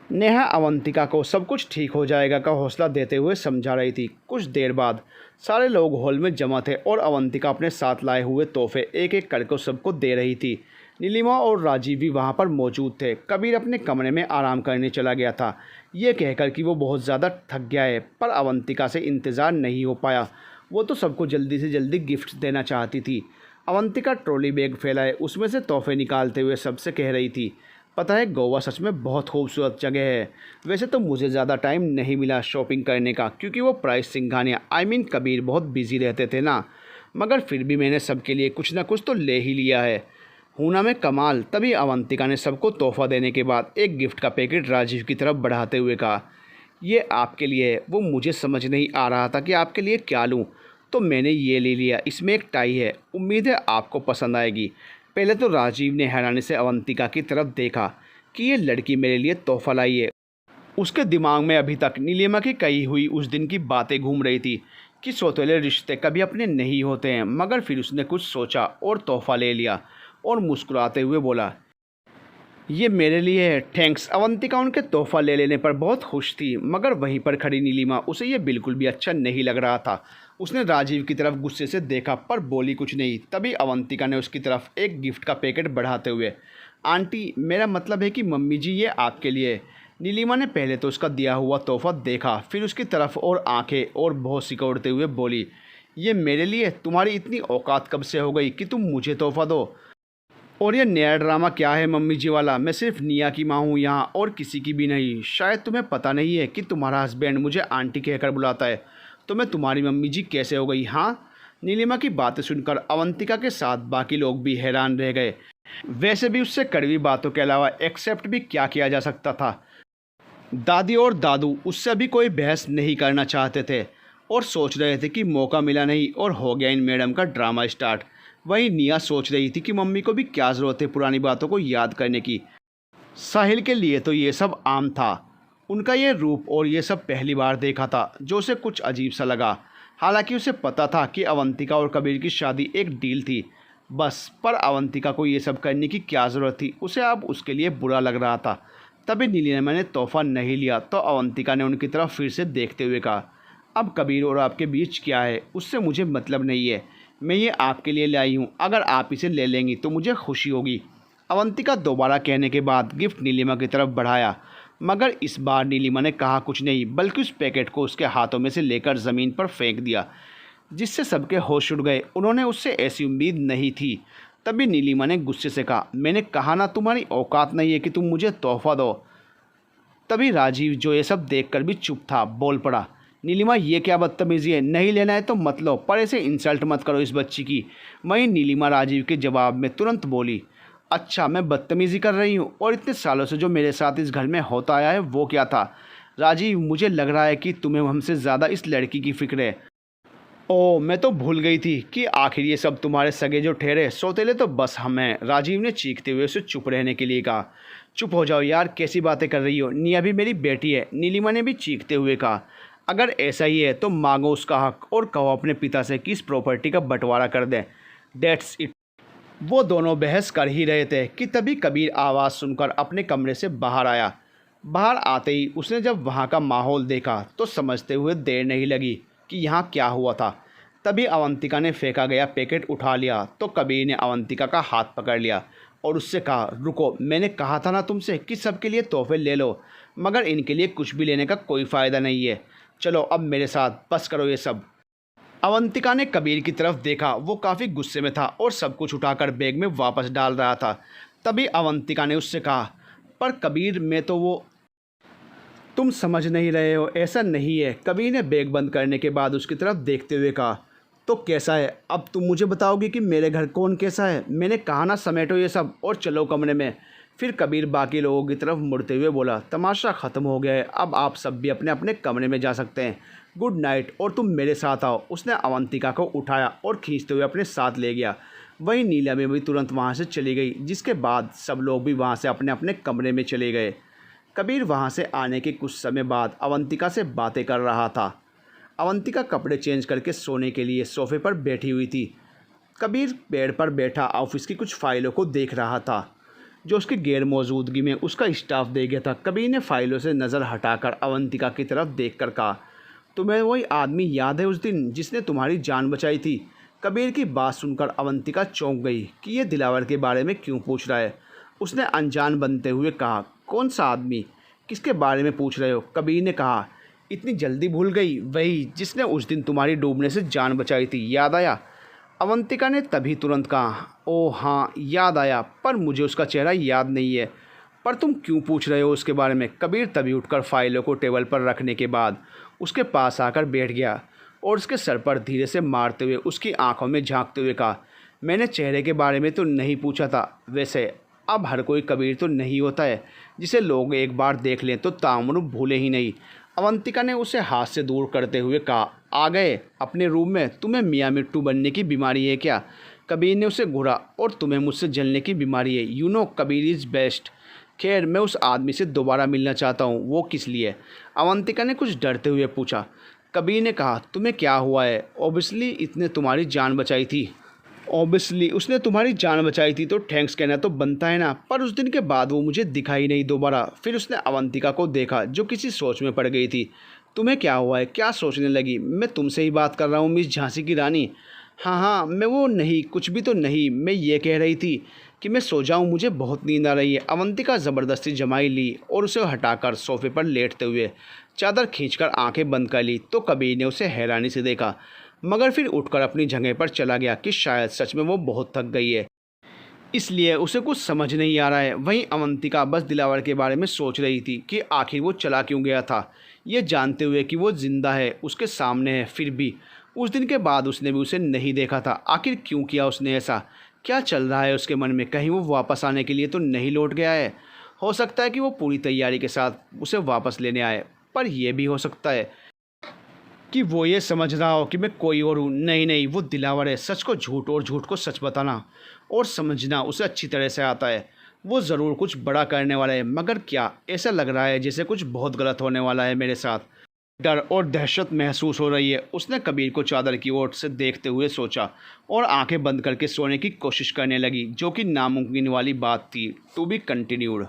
नेहा अवंतिका को सब कुछ ठीक हो जाएगा का हौसला देते हुए समझा रही थी। कुछ देर बाद सारे लोग हॉल में जमा थे और अवंतिका अपने साथ लाए हुए तोहफे एक एक करके सबको दे रही थी। नीलिमा और राजीव भी वहाँ पर मौजूद थे। कबीर अपने कमरे में आराम करने चला गया था, ये कहकर कि वो बहुत ज़्यादा थक गया है, पर अवंतिका से इंतज़ार नहीं हो पाया। वो तो सबको जल्दी से जल्दी गिफ्ट देना चाहती थी। अवंतिका ट्रॉली बैग फैलाए उसमें से तोहफे निकालते हुए सबसे कह रही थी, पता है गोवा सच में बहुत खूबसूरत जगह है। वैसे तो मुझे ज़्यादा टाइम नहीं मिला शॉपिंग करने का, क्योंकि वो प्राइस सिंघानिया कबीर बहुत बिजी रहते थे ना, मगर फिर भी मैंने सबके लिए कुछ ना कुछ तो ले ही लिया है। हूना में कमाल। तभी अवंतिका ने सबको तोहफा देने के बाद एक गिफ्ट का पैकेट राजीव की तरफ बढ़ाते हुए कहा, ये आपके लिए है। वो मुझे समझ नहीं आ रहा था कि आपके लिए क्या लूँ, तो मैंने ये ले लिया। इसमें एक टाई है, उम्मीद है आपको पसंद आएगी। पहले तो राजीव ने हैरानी से अवंतिका की तरफ देखा कि ये लड़की मेरे लिए तोहफा लाई है। उसके दिमाग में अभी तक नीलिमा की कही हुई उस दिन की बातें घूम रही थी कि सौतेले रिश्ते कभी अपने नहीं होते हैं। मगर फिर उसने कुछ सोचा और तोहफा ले लिया और मुस्कुराते हुए बोला, ये मेरे लिए है, थैंक्स। अवंतिका उनके तोहफा ले लेने पर बहुत खुश थी, मगर वहीं पर खड़ी नीलिमा, उसे ये बिल्कुल भी अच्छा नहीं लग रहा था। उसने राजीव की तरफ गुस्से से देखा पर बोली कुछ नहीं। तभी अवंतिका ने उसकी तरफ एक गिफ्ट का पैकेट बढ़ाते हुए, आंटी मेरा मतलब है कि मम्मी जी ये आपके लिए है। नीलिमा ने पहले तो उसका दिया हुआ तोहफा देखा, फिर उसकी तरफ और आंखें और बहुत सिकोड़ते हुए बोली, ये मेरे लिए? तुम्हारी इतनी औकात कब से हो गई कि तुम मुझे तोहफा दो? और ये नया ड्रामा क्या है मम्मी जी वाला? मैं सिर्फ निया की माँ हूँ यहाँ, और किसी की भी नहीं। शायद तुम्हें पता नहीं है कि तुम्हारा हस्बैंड मुझे आंटी कहकर बुलाता है, तो मैं तुम्हारी मम्मी जी कैसे हो गई? हाँ। नीलिमा की बातें सुनकर अवंतिका के साथ बाकी लोग भी हैरान रह गए। वैसे भी उससे कड़वी बातों के अलावा एक्सेप्ट भी क्या किया जा सकता था। दादी और दादू उससे अभी कोई बहस नहीं करना चाहते थे और सोच रहे थे कि मौका मिला नहीं और हो गया इन मैडम का ड्रामा स्टार्ट। वहीं निया सोच रही थी कि मम्मी को भी क्या ज़रूरत है पुरानी बातों को याद करने की। साहिल के लिए तो ये सब आम था। उनका ये रूप और ये सब पहली बार देखा था, जो उसे कुछ अजीब सा लगा। हालांकि उसे पता था कि अवंतिका और कबीर की शादी एक डील थी बस, पर अवंतिका को ये सब करने की क्या ज़रूरत थी? उसे अब उसके लिए बुरा लग रहा था। तभी नीलिमा ने तोहफा नहीं लिया तो अवंतिका ने उनकी तरफ फिर से देखते हुए कहा, अब कबीर और आपके बीच क्या है उससे मुझे मतलब नहीं है। मैं ये आपके लिए लाई हूँ, अगर आप इसे ले लेंगी तो मुझे खुशी होगी। अवंतिका दोबारा कहने के बाद गिफ्ट नीलिमा की तरफ बढ़ाया, मगर इस बार नीलिमा ने कहा कुछ नहीं, बल्कि उस पैकेट को उसके हाथों में से लेकर ज़मीन पर फेंक दिया, जिससे सबके होश उड़ गए। उन्होंने उससे ऐसी उम्मीद नहीं थी। तभी नीलिमा ने गुस्से से कहा, मैंने कहा ना तुम्हारी औकात नहीं है कि तुम मुझे तोहफा दो। तभी राजीव, जो ये सब देखकर भी चुप था, बोल पड़ा, नीलिमा ये क्या बदतमीज़ी है? नहीं लेना है तो मत लो, पर ऐसे इंसल्ट मत करो इस बच्ची की। वहीं नीलिमा राजीव के जवाब में तुरंत बोली, अच्छा मैं बदतमीज़ी कर रही हूँ? और इतने सालों से जो मेरे साथ इस घर में होता आया है वो क्या था? राजीव, मुझे लग रहा है कि तुम्हें हमसे ज़्यादा इस लड़की की फ़िक्र है। ओह, मैं तो भूल गई थी कि आखिर ये सब तुम्हारे सगे जो ठहरे सौतेले तो बस हम हैं। राजीव ने चीखते हुए उसे चुप रहने के लिए कहा। चुप हो जाओ यार, कैसी बातें कर रही हो? निया भी मेरी बेटी है, नीलिमा ने भी चीखते हुए कहा। अगर ऐसा ही है तो मांगो उसका हक और कहो अपने पिता से कि इस प्रॉपर्टी का बंटवारा कर दें। That's it. वो दोनों बहस कर ही रहे थे कि तभी कबीर आवाज़ सुनकर अपने कमरे से बाहर आया। बाहर आते ही उसने जब वहाँ का माहौल देखा तो समझते हुए देर नहीं लगी कि यहाँ क्या हुआ था। तभी अवंतिका ने फेंका गया पैकेट उठा लिया तो कबीर ने अवंतिका का हाथ पकड़ लिया और उससे कहा, रुको, मैंने कहा था ना तुमसे कि सबके लिए तोहफे ले लो, मगर इनके लिए कुछ भी लेने का कोई फ़ायदा नहीं है। चलो अब मेरे साथ, बस करो ये सब। अवंतिका ने कबीर की तरफ देखा, वो काफ़ी गुस्से में था और सब कुछ उठाकर बैग में वापस डाल रहा था। तभी अवंतिका ने उससे कहा, पर कबीर मैं तो वो, तुम समझ नहीं रहे हो, ऐसा नहीं है। कबीर ने बैग बंद करने के बाद उसकी तरफ देखते हुए कहा, तो कैसा है? अब तुम मुझे बताओगे कि मेरे घर कौन कैसा है? मैंने कहा ना समेटो ये सब और चलो कमरे में। फिर कबीर बाकी लोगों की तरफ मुड़ते हुए बोला, तमाशा ख़त्म हो गया है, अब आप सब भी अपने अपने कमरे में जा सकते हैं। गुड नाइट, और तुम मेरे साथ आओ। उसने अवंतिका को उठाया और खींचते हुए अपने साथ ले गया। वहीं नीलिमा भी तुरंत वहाँ से चली गई, जिसके बाद सब लोग भी वहाँ से अपने अपने कमरे में चले गए। कबीर वहाँ से आने के कुछ समय बाद अवंतिका से बातें कर रहा था। अवंतिका कपड़े चेंज करके सोने के लिए सोफे पर बैठी हुई थी। कबीर बेड पर बैठा ऑफिस की कुछ फाइलों को देख रहा था, जो उसकी गैर मौजूदगी में उसका स्टाफ दे गया था। कबीर ने फाइलों से नज़र हटाकर अवंतिका की तरफ देखकर कहा, तुम्हें वही आदमी याद है उस दिन जिसने तुम्हारी जान बचाई थी? कबीर की बात सुनकर अवंतिका चौंक गई कि ये दिलावर के बारे में क्यों पूछ रहा है। उसने अनजान बनते हुए कहा, कौन सा आदमी, किसके बारे में पूछ रहे हो? कबीर ने कहा, इतनी जल्दी भूल गई? वही जिसने उस दिन तुम्हारी डूबने से जान बचाई थी, याद आया? अवंतिका ने तभी तुरंत कहा, ओह हाँ याद आया, पर मुझे उसका चेहरा याद नहीं है। पर तुम क्यों पूछ रहे हो उसके बारे में? कबीर तभी उठकर फाइलों को टेबल पर रखने के बाद उसके पास आकर बैठ गया और उसके सर पर धीरे से मारते हुए उसकी आंखों में झांकते हुए कहा, मैंने चेहरे के बारे में तो नहीं पूछा था। वैसे अब हर कोई कबीर तो नहीं होता है जिसे लोग एक बार देख लें तो ताउम्र भूले ही नहीं। अवंतिका ने उसे हाथ से दूर करते हुए कहा, आ गए अपने रूम में? तुम्हें मियाँ मिट्टू बनने की बीमारी है क्या? कबीर ने उसे घूरा, और तुम्हें मुझसे जलने की बीमारी है। You know Kabir is best. खैर मैं उस आदमी से दोबारा मिलना चाहता हूँ। वो किस लिए? अवंतिका ने कुछ डरते हुए पूछा। कबीर ने कहा, तुम्हें क्या हुआ है? ऑब्वियसली इसने तुम्हारी जान बचाई थी। ऑब्वियसली उसने तुम्हारी जान बचाई थी तो थैंक्स कहना तो बनता है ना। पर उस दिन के बाद वो मुझे दिखाई नहीं दोबारा। फिर उसने अवंतिका को देखा जो किसी सोच में पड़ गई थी। तुम्हें क्या हुआ है? क्या सोचने लगी? मैं तुमसे ही बात कर रहा हूँ मिस झांसी की रानी। हाँ हाँ, मैं वो नहीं, कुछ भी तो नहीं। मैं ये कह रही थी कि मैं सो जाऊँ, मुझे बहुत नींद आ रही है। अवंतिका ज़बरदस्ती जमाई ली और उसे हटाकर सोफे पर लेटते हुए चादर खींचकर आंखें बंद कर ली तो कबीर ने उसे हैरानी से देखा, मगर फिर उठकर अपनी जगह पर चला गया कि शायद सच में वो बहुत थक गई है, इसलिए उसे कुछ समझ नहीं आ रहा है। वहीं अवंतिका बस दिलावर के बारे में सोच रही थी कि आखिर वो चला क्यों गया था, ये जानते हुए कि वो जिंदा है, उसके सामने है। फिर भी उस दिन के बाद उसने भी उसे नहीं देखा था। आखिर क्यों किया उसने ऐसा? क्या चल रहा है उसके मन में? कहीं वो वापस आने के लिए तो नहीं लौट गया है? हो सकता है कि वो पूरी तैयारी के साथ उसे वापस लेने आए, पर यह भी हो सकता है कि वो ये समझ रहा हो कि मैं कोई और हूँ। नहीं नहीं, वो दिलावर है। सच को झूठ और झूठ को सच बताना और समझना उसे अच्छी तरह से आता है। वो ज़रूर कुछ बड़ा करने वाला है, मगर क्या? ऐसा लग रहा है जैसे कुछ बहुत गलत होने वाला है मेरे साथ। डर और दहशत महसूस हो रही है। उसने कबीर को चादर की ओर से देखते हुए सोचा और आंखें बंद करके सोने की कोशिश करने लगी, जो कि नामुमकिन वाली बात थी। To be continued.